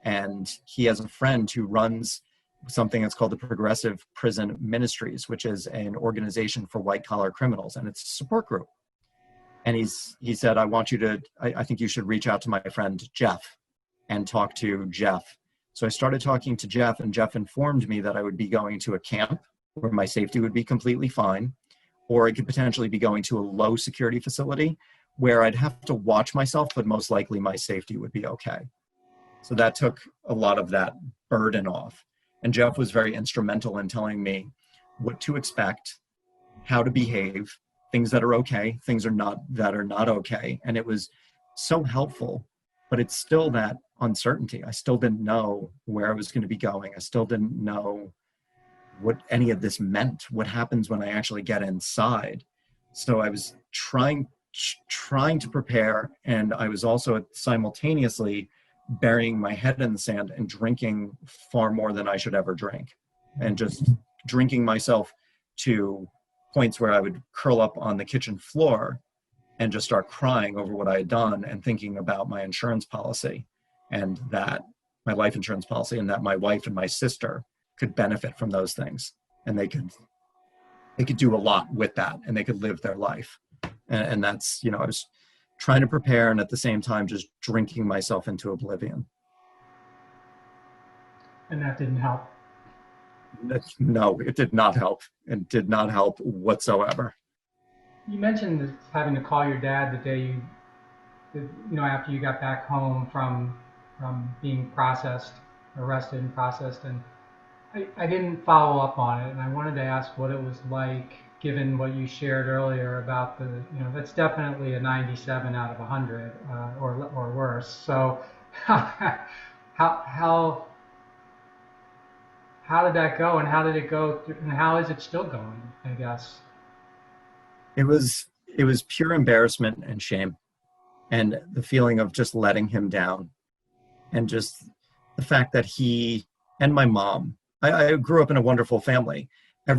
Speaker 3: and he has a friend who runs something that's called the Progressive Prison Ministries, which is an organization for white collar criminals, and it's a support group. And he said, I think you should reach out to my friend Jeff and talk to Jeff. So I started talking to Jeff, and Jeff informed me that I would be going to a camp where my safety would be completely fine, or I could potentially be going to a low security facility where I'd have to watch myself, but most likely my safety would be okay. So that took a lot of that burden off. And Jeff was very instrumental in telling me what to expect, how to behave, things that are okay, things that are not okay. And it was so helpful, but it's still that uncertainty. I still didn't know where I was going to be going. I still didn't know what any of this meant, what happens when I actually get inside. So I was trying to prepare, and I was also simultaneously burying my head in the sand and drinking far more than I should ever drink, and just drinking myself to points where I would curl up on the kitchen floor and just start crying over what I had done, and thinking about my insurance policy, and that my life insurance policy, and that my wife and my sister could benefit from those things, and they could do a lot with that, and they could live their life. And that's, I was trying to prepare, and at the same time just drinking myself into oblivion.
Speaker 2: And that didn't help?
Speaker 3: No, it did not help. It did not help whatsoever.
Speaker 2: You mentioned having to call your dad the day after you got back home from being arrested and processed, and I didn't follow up on it, and I wanted to ask what it was like, given what you shared earlier about that's definitely a 97 out of 100 or worse. So how did that go, and how did it go, and how is it still going, I guess?
Speaker 3: It was pure embarrassment and shame, and the feeling of just letting him down, and just the fact that he and my mom, I grew up in a wonderful family. I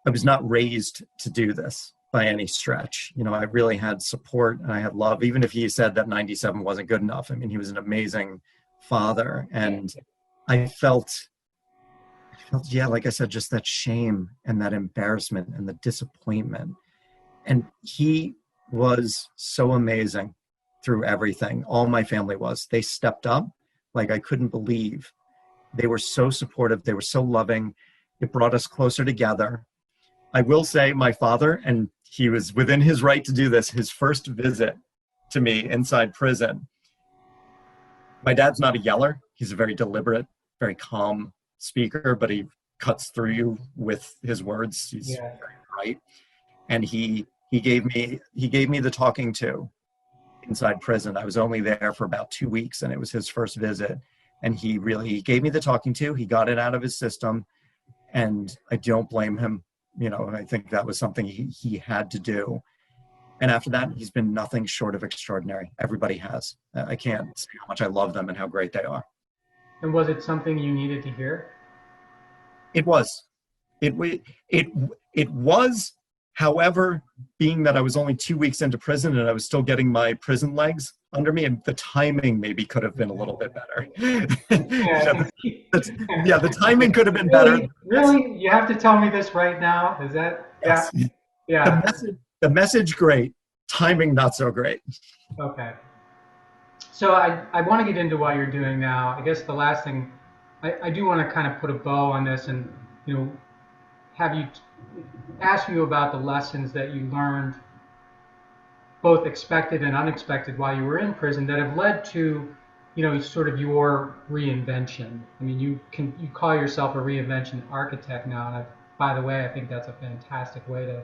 Speaker 3: was not raised to do this by any stretch. I really had support, and I had love, even if he said that 97 wasn't good enough. I mean, he was an amazing father, and I felt, like I said, just that shame and that embarrassment and the disappointment. And he was so amazing through everything. All my family was. They stepped up like I couldn't believe. They were so supportive. They were so loving. It brought us closer together. I will say my father, and he was within his right to do this, his first visit to me inside prison. My dad's not a yeller. He's a very deliberate, very calm speaker, but he cuts through you with his words. He's very bright. And he gave me the talking to inside prison. I was only there for about 2 weeks, and it was his first visit. And he gave me the talking to. He got it out of his system, and I don't blame him. I think that was something he had to do. And after that, he's been nothing short of extraordinary. Everybody has. I can't say how much I love them and how great they are.
Speaker 2: And was it something you needed to hear?
Speaker 3: It was. It was. However, being that I was only 2 weeks into prison and I was still getting my prison legs under me, and the timing maybe could have been a little bit better. The timing could have been better.
Speaker 2: Really? You have to tell me this right now? Is that?
Speaker 3: Yes.
Speaker 2: Yeah.
Speaker 3: The message, great. Timing, not so great.
Speaker 2: Okay. So I want to get into what you're doing now. I guess the last thing, I do want to kind of put a bow on this, and have you ask you about the lessons that you learned, both expected and unexpected, while you were in prison, that have led to, sort of your reinvention. I mean, you call yourself a reinvention architect now, and by the way, I think that's a fantastic way to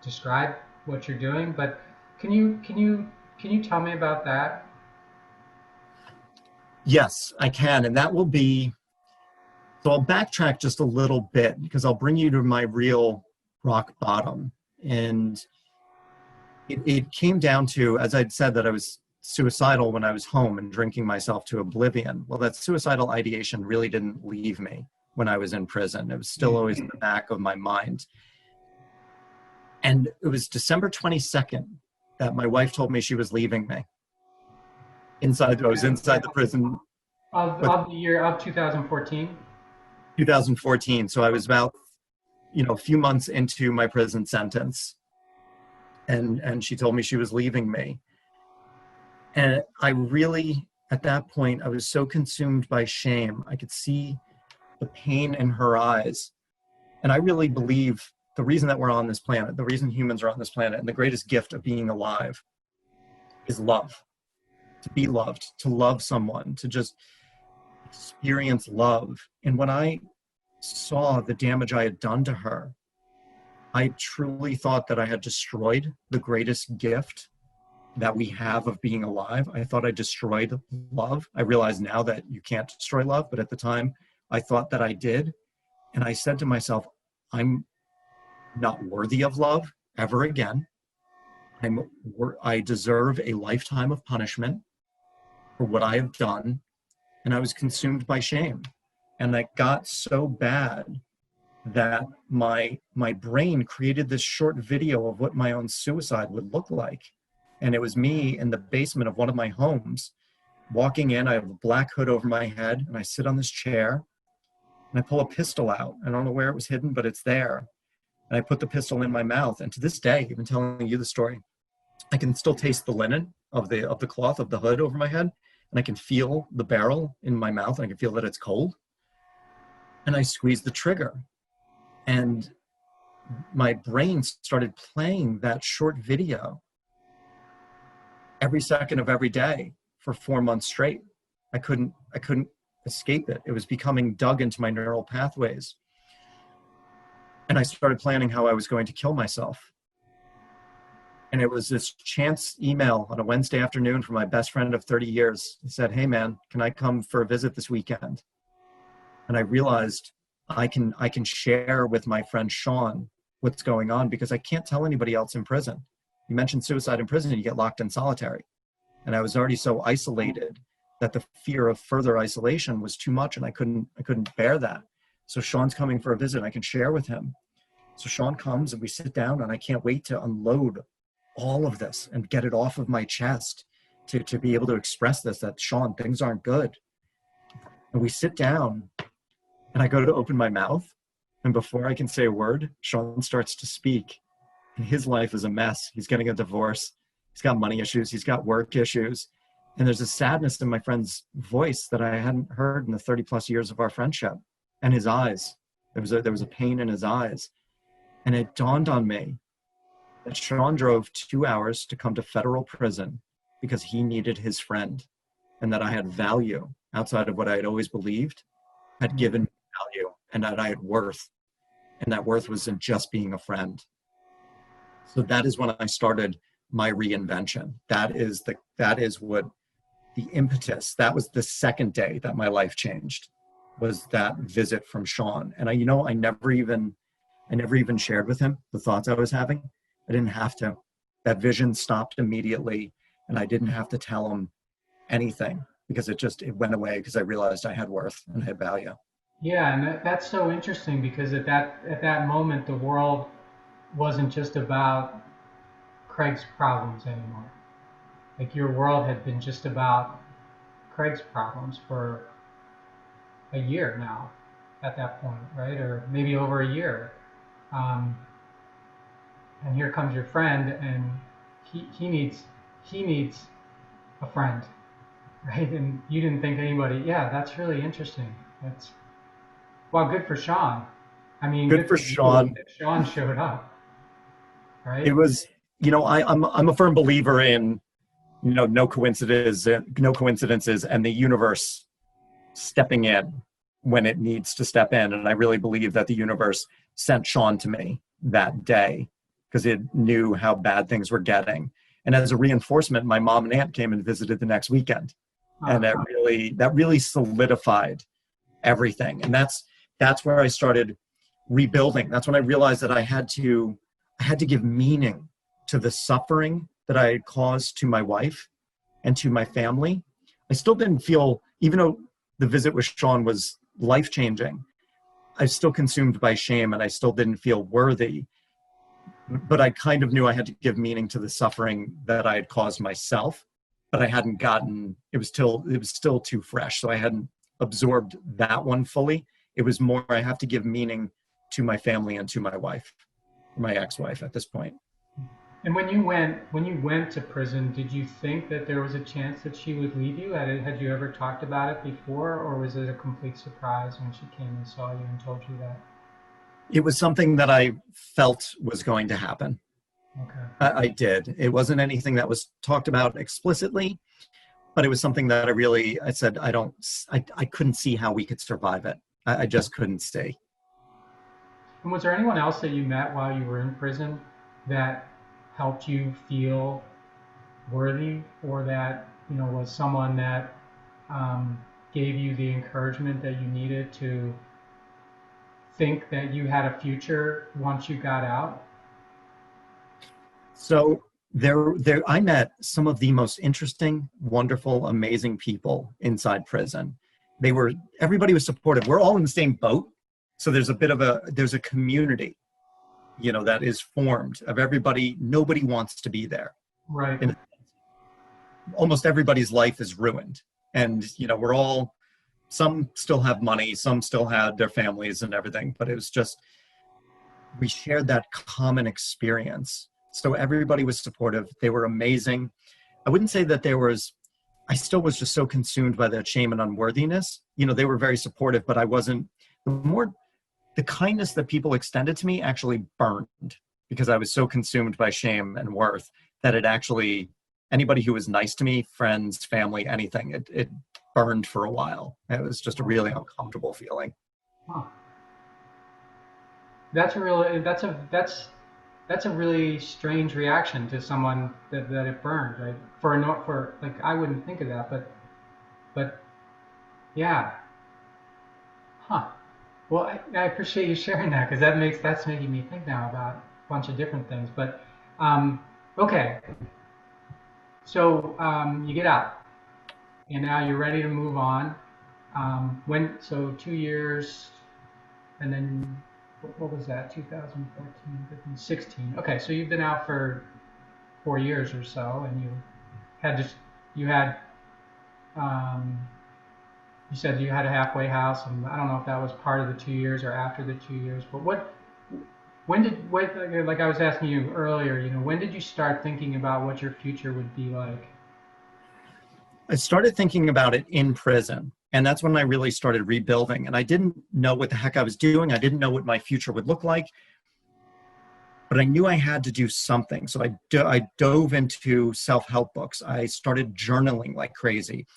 Speaker 2: describe what you're doing. But can you tell me about that?
Speaker 3: Yes, I can. And that will be, so I'll backtrack just a little bit because I'll bring you to my real rock bottom. And it came down to, as I'd said, that I was suicidal when I was home and drinking myself to oblivion. Well, that suicidal ideation really didn't leave me when I was in prison. It was still always in the back of my mind. And it was December 22nd that my wife told me she was leaving me. I was inside the prison.
Speaker 2: Of the year of 2014?
Speaker 3: 2014. So I was about, a few months into my prison sentence. And she told me she was leaving me. And I really, at that point, I was so consumed by shame. I could see the pain in her eyes. And I really believe the reason that we're on this planet, the reason humans are on this planet, and the greatest gift of being alive is love. To be loved, to love someone, to just experience love. And when I saw the damage I had done to her, I truly thought that I had destroyed the greatest gift that we have of being alive. I thought I destroyed love. I realize now that you can't destroy love, but at the time I thought that I did. And I said to myself, I'm not worthy of love ever again. I deserve a lifetime of punishment for what I have done. And I was consumed by shame. And it got so bad that my brain created this short video of what my own suicide would look like. And it was me in the basement of one of my homes, walking in. I have a black hood over my head, and I sit on this chair, and I pull a pistol out. I don't know where it was hidden, but it's there. And I put the pistol in my mouth. And to this day, even telling you the story, I can still taste the linen of the cloth of the hood over my head, and I can feel the barrel in my mouth, and I can feel that it's cold. And I squeezed the trigger. And my brain started playing that short video every second of every day for 4 months straight. I couldn't escape it. It was becoming dug into my neural pathways. And I started planning how I was going to kill myself. And it was this chance email on a Wednesday afternoon from my best friend of 30 years. He said, "Hey man, can I come for a visit this weekend?" And I realized I can share with my friend Sean what's going on, because I can't tell anybody else in prison. You mentioned suicide in prison, you get locked in solitary. And I was already so isolated that the fear of further isolation was too much, and I couldn't bear that. So Sean's coming for a visit, and I can share with him. So Sean comes and we sit down, and I can't wait to unload all of this and get it off of my chest to be able to express this, that Sean, things aren't good. And we sit down, and I go to open my mouth, and before I can say a word, Sean starts to speak. And his life is a mess. He's getting a divorce. He's got money issues. He's got work issues. And there's a sadness in my friend's voice that I hadn't heard in the 30 plus years of our friendship. And his eyes, there was a pain in his eyes. And it dawned on me that Sean drove 2 hours to come to federal prison because he needed his friend, and that I had value outside of what I had always believed had given me value, and that I had worth. And that worth was in just being a friend. So that is when I started my reinvention. That is what the impetus, that was the second day that my life changed, was that visit from Sean. And I never even shared with him the thoughts I was having. I didn't have to. That vision stopped immediately, and I didn't have to tell him anything, because it went away, because I realized I had worth and I had value.
Speaker 2: Yeah, and that's so interesting, because at that moment, the world wasn't just about Craig's problems anymore. Like, your world had been just about Craig's problems for a year now at that point, right? Or maybe over a year. And here comes your friend, and he needs a friend, right? And you didn't think anybody. Yeah, that's really interesting. Well, good for Sean. I mean,
Speaker 3: good for Sean.
Speaker 2: Sean showed up, right?
Speaker 3: It was, I'm a firm believer in, no coincidences, and the universe stepping in when it needs to step in. And I really believe that the universe sent Sean to me that day because it knew how bad things were getting. And as a reinforcement, my mom and aunt came and visited the next weekend. And that really solidified everything. And that's where I started rebuilding. That's when I realized that I had to give meaning to the suffering that I had caused to my wife and to my family. I still didn't feel, even though the visit with Sean was life-changing, I was still consumed by shame and I still didn't feel worthy. But I kind of knew I had to give meaning to the suffering that I had caused myself, but I hadn't gotten, it was still too fresh. So I hadn't absorbed that one fully. It was more, I have to give meaning to my family and to my wife, my ex-wife at this point.
Speaker 2: And when you went to prison, did you think that there was a chance that she would leave you? Had you ever talked about it before, or was it a complete surprise when she came and saw you and told you that?
Speaker 3: It was something that I felt was going to happen.
Speaker 2: Okay.
Speaker 3: I did. It wasn't anything that was talked about explicitly, but it was something that I said, I couldn't see how we could survive it. I just couldn't see.
Speaker 2: And was there anyone else that you met while you were in prison that helped you feel worthy, or that, was someone that gave you the encouragement that you needed to think that you had a future once you got out?
Speaker 3: So I met some of the most interesting, wonderful, amazing people inside prison. Everybody was supportive. We're all in the same boat. So there's a community, that is formed of everybody. Nobody wants to be there.
Speaker 2: Right.
Speaker 3: And almost everybody's life is ruined. And, some still have money, some still had their families and everything, but it was just, we shared that common experience. So everybody was supportive. They were amazing. I wouldn't say that I still was just so consumed by that shame and unworthiness. They were very supportive, but I wasn't. The kindness that people extended to me actually burned because I was so consumed by shame and worth that it actually, anybody who was nice to me, friends, family, anything, it burned for a while. It was just a really uncomfortable feeling.
Speaker 2: Huh. That's a really strange reaction to someone that it burned, right? For I wouldn't think of that, but yeah. Huh. Well, I appreciate you sharing that, because that's making me think now about a bunch of different things. But okay. So you get out, and now you're ready to move on. 2 years, and then what was that? 2014, 15, 16. Okay, so you've been out for 4 years or so, and you said you had a halfway house, and I don't know if that was part of the 2 years or after the 2 years. But like I was asking you earlier, when did you start thinking about what your future would be like?
Speaker 3: I started thinking about it in prison, and that's when I really started rebuilding. And I didn't know what the heck I was doing. I didn't know what my future would look like, but I knew I had to do something. So I dove into self-help books. I started journaling like crazy.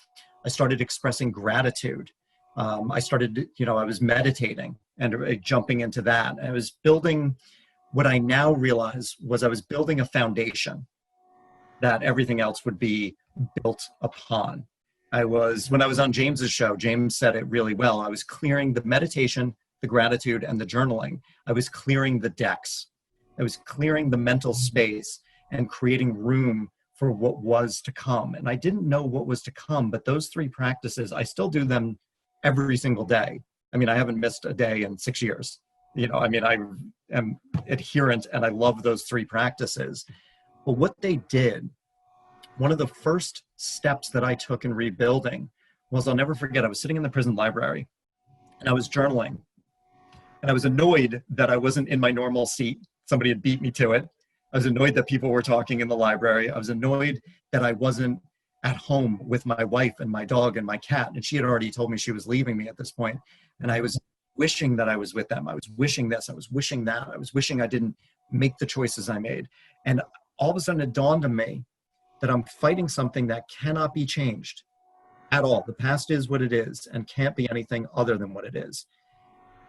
Speaker 3: I started expressing gratitude. I was meditating and jumping into that. I was building what I now realize was I was building a foundation that everything else would be built upon. When I was on James's show, James said it really well. I was clearing the meditation, the gratitude, and the journaling. I was clearing the decks. I was clearing the mental space and creating room for what was to come. And I didn't know what was to come, but those three practices, I still do them every single day. I mean, I haven't missed a day in 6 years. I am adherent, and I love those three practices. But what they did, one of the first steps that I took in rebuilding was, I'll never forget, I was sitting in the prison library and I was journaling, and I was annoyed that I wasn't in my normal seat. Somebody had beat me to it. I was annoyed that people were talking in the library. I was annoyed that I wasn't at home with my wife and my dog and my cat. And she had already told me she was leaving me at this point. And I was wishing that I was with them. I was wishing this, I was wishing that. I was wishing I didn't make the choices I made. And all of a sudden it dawned on me that I'm fighting something that cannot be changed. at all. The past is what it is and can't be anything other than what it is.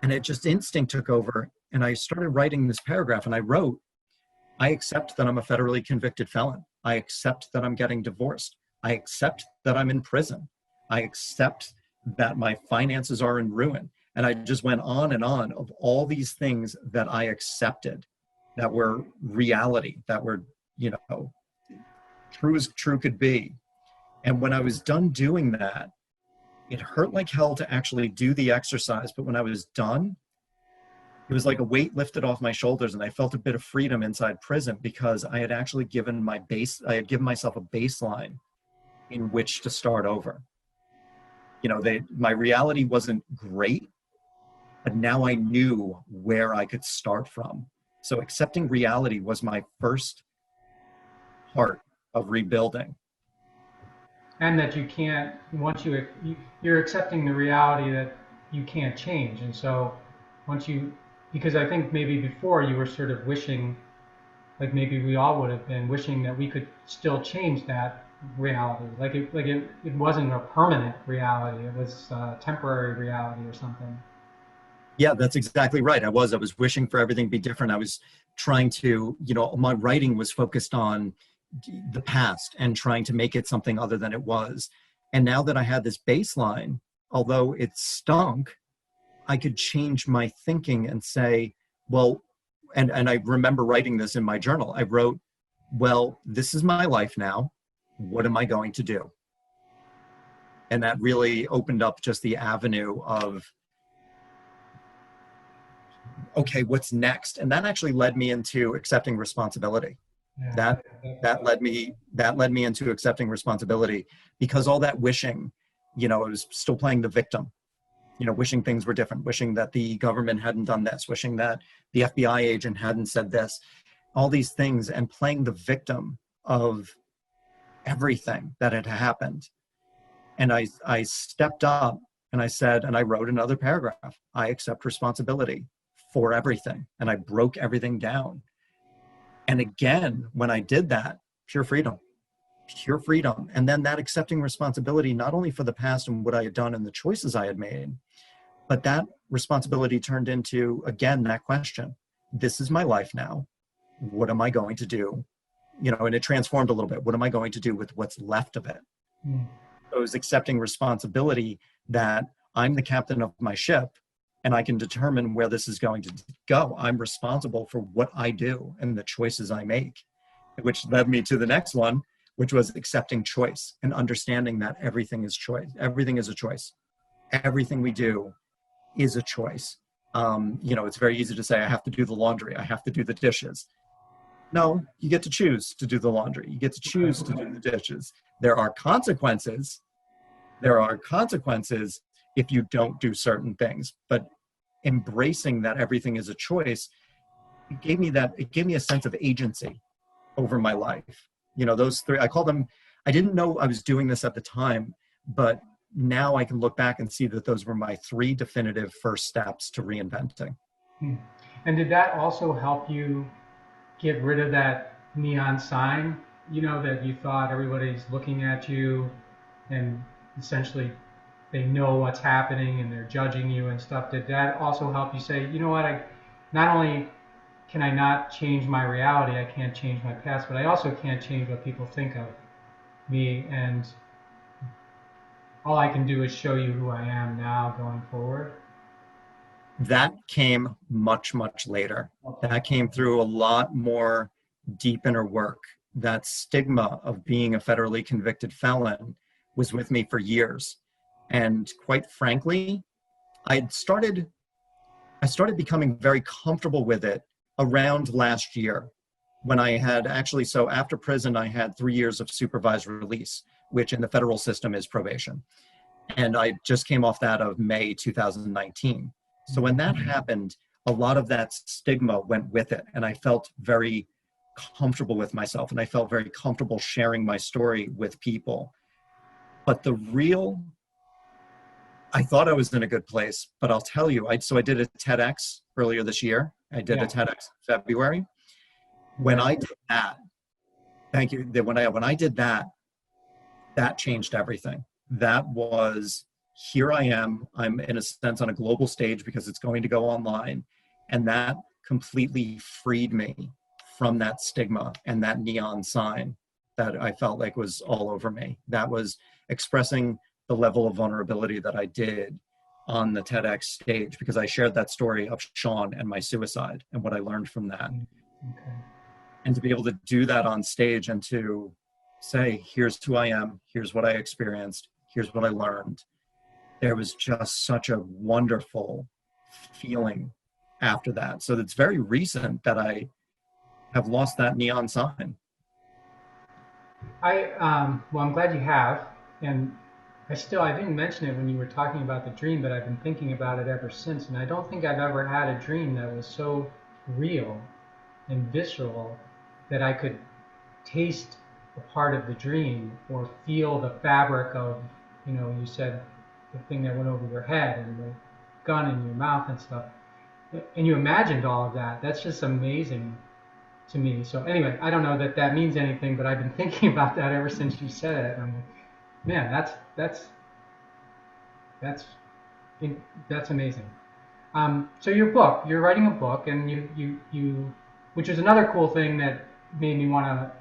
Speaker 3: And it just instinct took over. And I started writing this paragraph, and I wrote, I accept that I'm a federally convicted felon. I accept that I'm getting divorced. I accept that I'm in prison. I accept that my finances are in ruin. And I just went on and on of all these things that I accepted that were reality, that were, true as true could be. And when I was done doing that, it hurt like hell to actually do the exercise. But when I was done, it was like a weight lifted off my shoulders, and I felt a bit of freedom inside prison because I had actually given myself a baseline in which to start over. My reality wasn't great, but now I knew where I could start from. So accepting reality was my first part of rebuilding.
Speaker 2: And that you can't, you're accepting the reality that you can't change. And so because I think maybe before you were sort of wishing, like maybe we all would have been wishing that we could still change that reality. It wasn't a permanent reality. It was a temporary reality or something.
Speaker 3: Yeah, that's exactly right. I was wishing for everything to be different. I was trying to, my writing was focused on the past and trying to make it something other than it was. And now that I had this baseline, although it stunk, I could change my thinking and say, well, and I remember writing this in my journal. I wrote, well, this is my life now. What am I going to do? And that really opened up just the avenue of, okay, what's next? And that actually led me into accepting responsibility. Yeah. That led me into accepting responsibility, because all that wishing, I was still playing the victim, wishing things were different, wishing that the government hadn't done this, wishing that the FBI agent hadn't said this, all these things, and playing the victim of everything that had happened. And I stepped up and I said, and I wrote another paragraph, I accept responsibility for everything. And I broke everything down. And again, when I did that, pure freedom. And then that accepting responsibility, not only for the past and what I had done and the choices I had made, but that responsibility turned into, again, that question, this is my life now. What am I going to do? And it transformed a little bit. What am I going to do with what's left of it? So it was accepting responsibility that I'm the captain of my ship and I can determine where this is going to go. I'm responsible for what I do and the choices I make, which led me to the next one, which was accepting choice and understanding that everything is choice. Everything is a choice. Everything we do is a choice. It's very easy to say, I have to do the laundry. I have to do the dishes. No, you get to choose to do the laundry. You get to choose to do the dishes. There are consequences. If you don't do certain things, but embracing that everything is a choice, it gave me a sense of agency over my life. Those three, I call them, I didn't know I was doing this at the time, but now I can look back and see that those were my three definitive first steps to reinventing.
Speaker 2: And did that also help you get rid of that neon sign, that you thought everybody's looking at you and essentially they know what's happening and they're judging you and stuff? Did that also help you say, not only can I not change my reality, I can't change my past, but I also can't change what people think of me, and all I can do is show you who I am now going forward?
Speaker 3: That came much, much later. Okay. That came through a lot more deep inner work. That stigma of being a federally convicted felon was with me for years. And quite frankly, I started becoming very comfortable with it around last year, when I had actually, so after prison, I had 3 years of supervised release, which in the federal system is probation. And I just came off that of May 2019. So when that happened, a lot of that stigma went with it. And I felt very comfortable with myself, and I felt very comfortable sharing my story with people. But I thought I was in a good place, but I'll tell you, I did a TEDx earlier this year. I did a TEDx in February. When I did that, thank you. When I did that, that changed everything. that was, here I am. I'm in a sense on a global stage because it's going to go online. And that completely freed me from that stigma and that neon sign that I felt like was all over me. That was expressing the level of vulnerability that I did on the TEDx stage, because I shared that story of Sean and my suicide and what I learned from that.
Speaker 2: Okay.
Speaker 3: And to be able to do that on stage and to say, here's who I am, here's what I experienced, here's what I learned. There was just such a wonderful feeling after that. So it's very recent that I have lost that neon sign.
Speaker 2: Well, I'm glad you have. And I didn't mention it when you were talking about the dream, but I've been thinking about it ever since. And I don't think I've ever had a dream that was so real and visceral that I could taste a part of the dream or feel the fabric of, you said the thing that went over your head and the gun in your mouth and stuff. And you imagined all of that. That's just amazing to me. So anyway, I don't know that that means anything, but I've been thinking about that ever since you said it. I'm like, man, that's amazing. So your book, you're writing a book, and you which is another cool thing that made me want to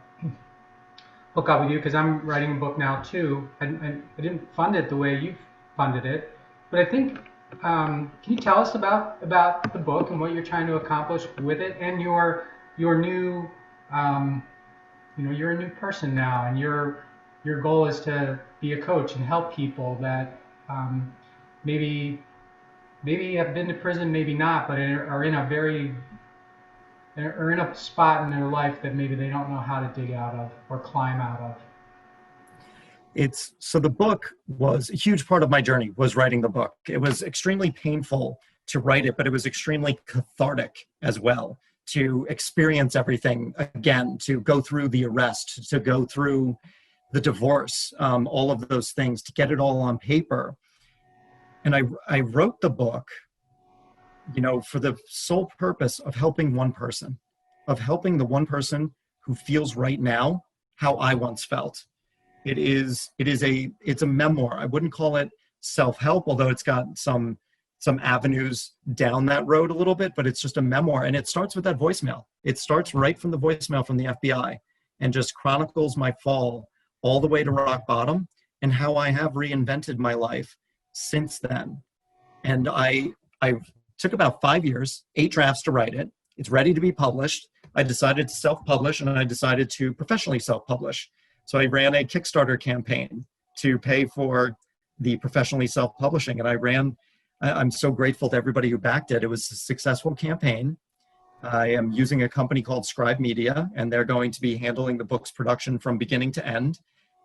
Speaker 2: hook up with you, because I'm writing a book now too. I didn't fund it the way you've funded it, but I think, can you tell us about the book and what you're trying to accomplish with it, and your new, you're a new person now, and your goal is to be a coach and help people that maybe have been to prison, maybe not, but are in a spot in their life that maybe they don't know how to dig out of or climb out of.
Speaker 3: So the book was a huge part of my journey, was writing the book. It was extremely painful to write it, but it was extremely cathartic as well, to experience everything again, to go through the arrest, to go through the divorce, all of those things, to get it all on paper. And I wrote the book, for the sole purpose of helping one person, of helping the one person who feels right now how I once felt. It's a memoir. I wouldn't call it self-help, although it's got some avenues down that road a little bit, but it's just a memoir. And it starts with that voicemail. It starts right from the voicemail from the FBI and just chronicles my fall all the way to rock bottom and how I have reinvented my life since then. And I took about 5 years, 8 drafts to write it. It's ready to be published. I decided to self-publish, and I decided to professionally self-publish. So I ran a Kickstarter campaign to pay for the professionally self-publishing. And I'm so grateful to everybody who backed it. It was a successful campaign. I am using a company called Scribe Media, and they're going to be handling the book's production from beginning to end.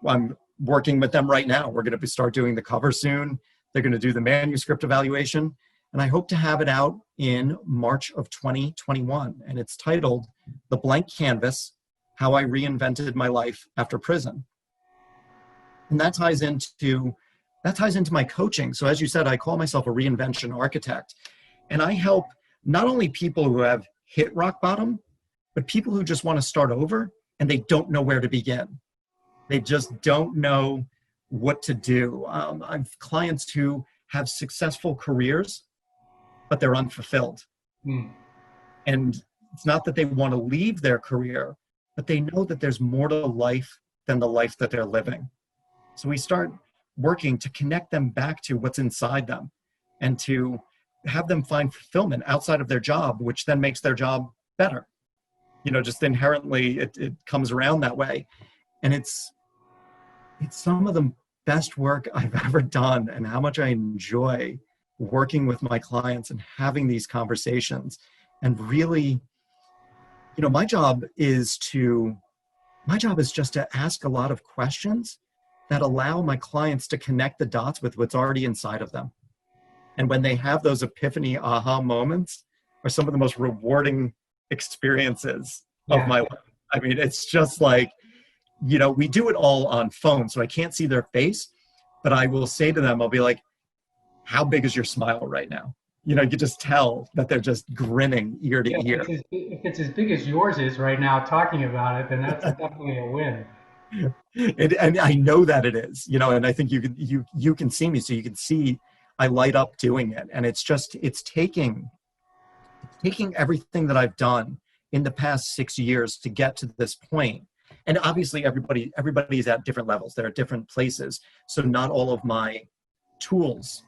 Speaker 3: I'm working with them right now. We're going to start doing the cover soon. They're going to do the manuscript evaluation. And I hope to have it out in March of 2021. And it's titled The Blank Canvas, How I Reinvented My Life After Prison. And that ties into my coaching. So as you said, I call myself a reinvention architect. And I help not only people who have hit rock bottom, but people who just want to start over and they don't know where to begin. They just don't know what to do. I have clients who have successful careers, but they're unfulfilled. And it's not that they want to leave their career, but they know that there's more to life than the life that they're living. So we start working to connect them back to what's inside them and to have them find fulfillment outside of their job, which then makes their job better. Just inherently it comes around that way. And it's some of the best work I've ever done, and how much I enjoy working with my clients and having these conversations. And really, my job is just to ask a lot of questions that allow my clients to connect the dots with what's already inside of them. And when they have those epiphany aha moments, are some of the most rewarding experiences of my life. I mean, it's just like, we do it all on phone, so I can't see their face, but I will say to them, I'll be like, how big is your smile right now? You can just tell that they're just grinning ear to ear.
Speaker 2: If it's as big as yours is right now talking about it, then that's definitely a win.
Speaker 3: And I know that it is, and I think you can see me, so you can see I light up doing it. And it's taking everything that I've done in the past 6 years to get to this point. And obviously everybody's at different levels. They're at different places. So not all of my tools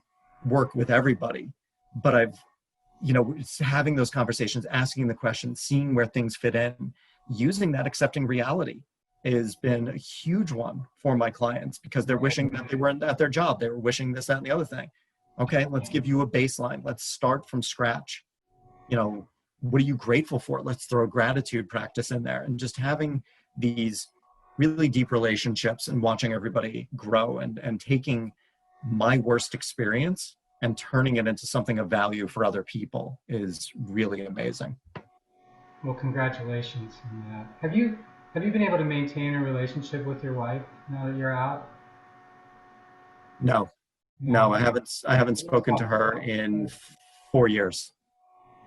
Speaker 3: work with everybody, but it's having those conversations, asking the questions, seeing where things fit in, using that accepting reality has been a huge one for my clients, because they're wishing that they weren't at their job. They were wishing this, that, and the other thing. Okay, let's give you a baseline. Let's start from scratch. What are you grateful for? Let's throw a gratitude practice in there, and just having these really deep relationships and watching everybody grow and taking my worst experience and turning it into something of value for other people is really amazing.
Speaker 2: Well, congratulations on that. Have you been able to maintain a relationship with your wife now that you're out?
Speaker 3: No, I haven't spoken to her in 4 years.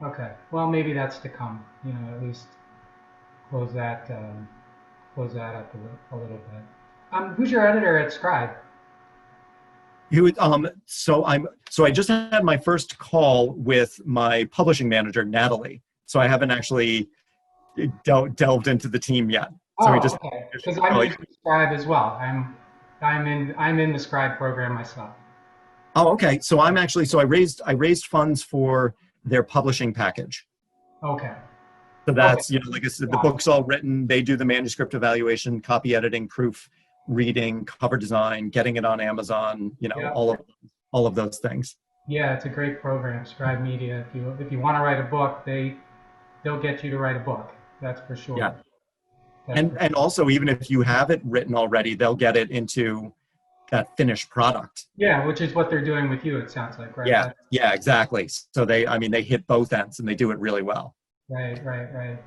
Speaker 2: Okay. Well, maybe that's to come. At least close that up a little bit. Who's your editor at Scribe?
Speaker 3: So I just had my first call with my publishing manager, Natalie. So I haven't actually delved into the team yet. So
Speaker 2: okay. Because I'm in Scribe as well. I'm in the Scribe program myself.
Speaker 3: Oh, okay. So I raised funds for their publishing package.
Speaker 2: Okay.
Speaker 3: So that's, like I said, the book's all written. They do the manuscript evaluation, copy editing, proof reading, cover design, getting it on Amazon, all of those things.
Speaker 2: Yeah, it's a great program, Scribe Media. If you want to write a book, they'll get you to write a book. That's for sure.
Speaker 3: Yeah. And also, even if you have it written already, they'll get it into that finished product.
Speaker 2: Yeah, which is what they're doing with you, it sounds like, right?
Speaker 3: Yeah, exactly. So they hit both ends and they do it really well.
Speaker 2: Right.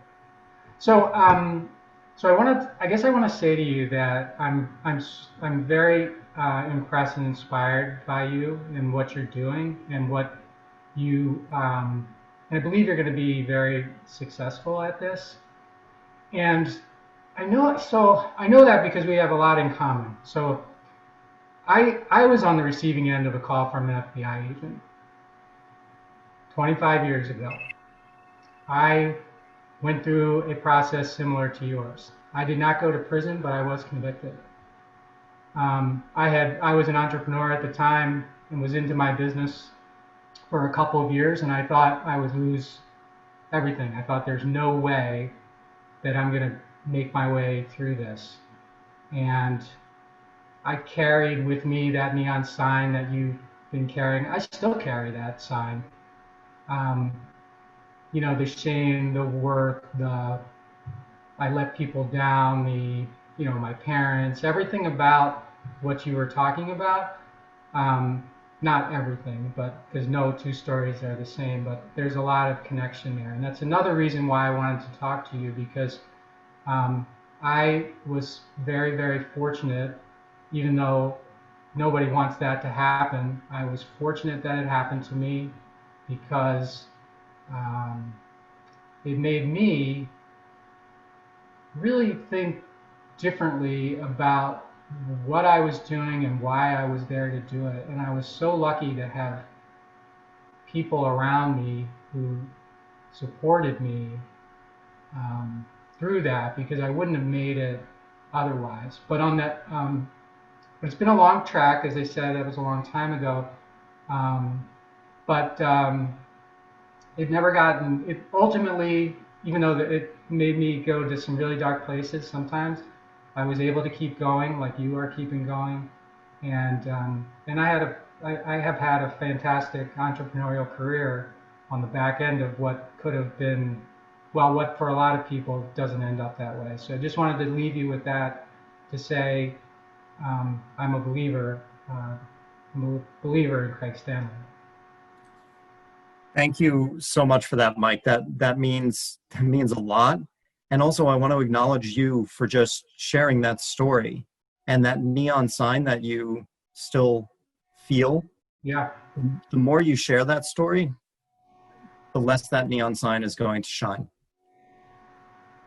Speaker 2: So, I guess I want to say to you that I'm very impressed and inspired by you and what you're doing and what you, and I believe you're going to be very successful at this. And I know that because we have a lot in common. So I was on the receiving end of a call from an FBI agent 25 years ago. I went through a process similar to yours. I did not go to prison, but I was convicted. I was an entrepreneur at the time and was into my business for a couple of years, and I thought I would lose everything. I thought there's no way that I'm going to make my way through this. And I carried with me that neon sign that you've been carrying. I still carry that sign. The shame, the work, I let people down, my parents, everything about what you were talking about. Not everything, but because no two stories are the same, but there's a lot of connection there. And that's another reason why I wanted to talk to you, because I was very, very fortunate, even though nobody wants that to happen. I was fortunate that it happened to me because it made me really think differently about what I was doing and why I was there to do it. And I was so lucky to have people around me who supported me through that, because I wouldn't have made it otherwise. But on that, but it's been a long track, as I said. That was a long time ago. But it never gotten. It ultimately, even though it made me go to some really dark places sometimes, I was able to keep going, like you are keeping going, and I have had a fantastic entrepreneurial career on the back end of what could have been, well, what for a lot of people doesn't end up that way. So I just wanted to leave you with that, to say I'm a believer. I'm a believer in Craig Stanland.
Speaker 3: Thank you so much for that, Mike. That means a lot. And also, I want to acknowledge you for just sharing that story and that neon sign that you still feel.
Speaker 2: Yeah.
Speaker 3: The more you share that story, the less that neon sign is going to shine.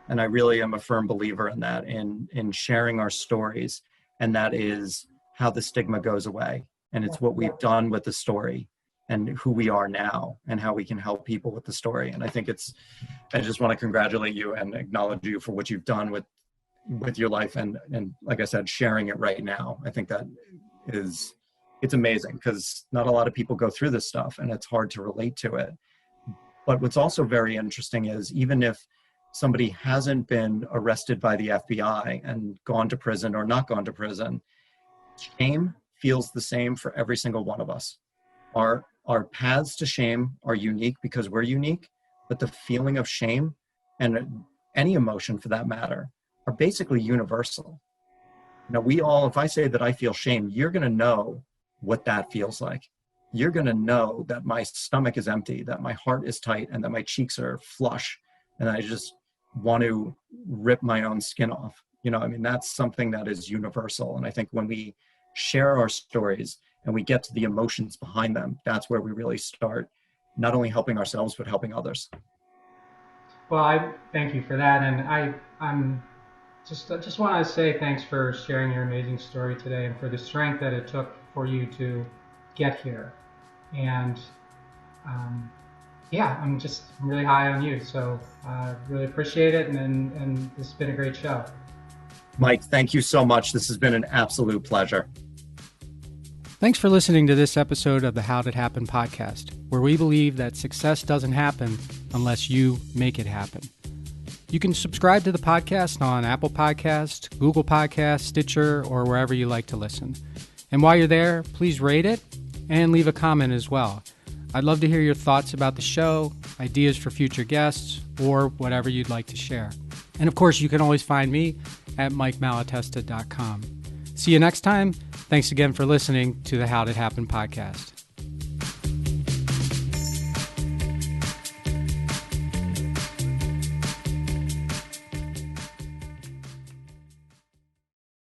Speaker 3: And I really am a firm believer in that, in sharing our stories. And that is how the stigma goes away. And it's what we've done with the story and who we are now and how we can help people with the story. And I think I just want to congratulate you and acknowledge you for what you've done with your life. And like I said, sharing it right now. I think that it's amazing, because not a lot of people go through this stuff and it's hard to relate to it. But what's also very interesting is, even if somebody hasn't been arrested by the FBI and gone to prison or not gone to prison, shame feels the same for every single one of us. Our paths to shame are unique because we're unique, but the feeling of shame, and any emotion for that matter, are basically universal. Now, if I say that I feel shame, you're going to know what that feels like. You're going to know that my stomach is empty, that my heart is tight, and that my cheeks are flush, and I just want to rip my own skin off. That's something that is universal. And I think when we share our stories and we get to the emotions behind them, that's where we really start not only helping ourselves, but helping others.
Speaker 2: Well, I thank you for that. And I just want to say thanks for sharing your amazing story today, and for the strength that it took for you to get here. And I'm really high on you. So really appreciate it. And this has been a great show.
Speaker 3: Mike, thank you so much. This has been an absolute pleasure.
Speaker 4: Thanks for listening to this episode of the How Did Happen podcast, where we believe that success doesn't happen unless you make it happen. You can subscribe to the podcast on Apple Podcasts, Google Podcasts, Stitcher, or wherever you like to listen. And while you're there, please rate it and leave a comment as well. I'd love to hear your thoughts about the show, ideas for future guests, or whatever you'd like to share. And of course, you can always find me at mikemalatesta.com. See you next time. Thanks again for listening to the How Did Happen podcast.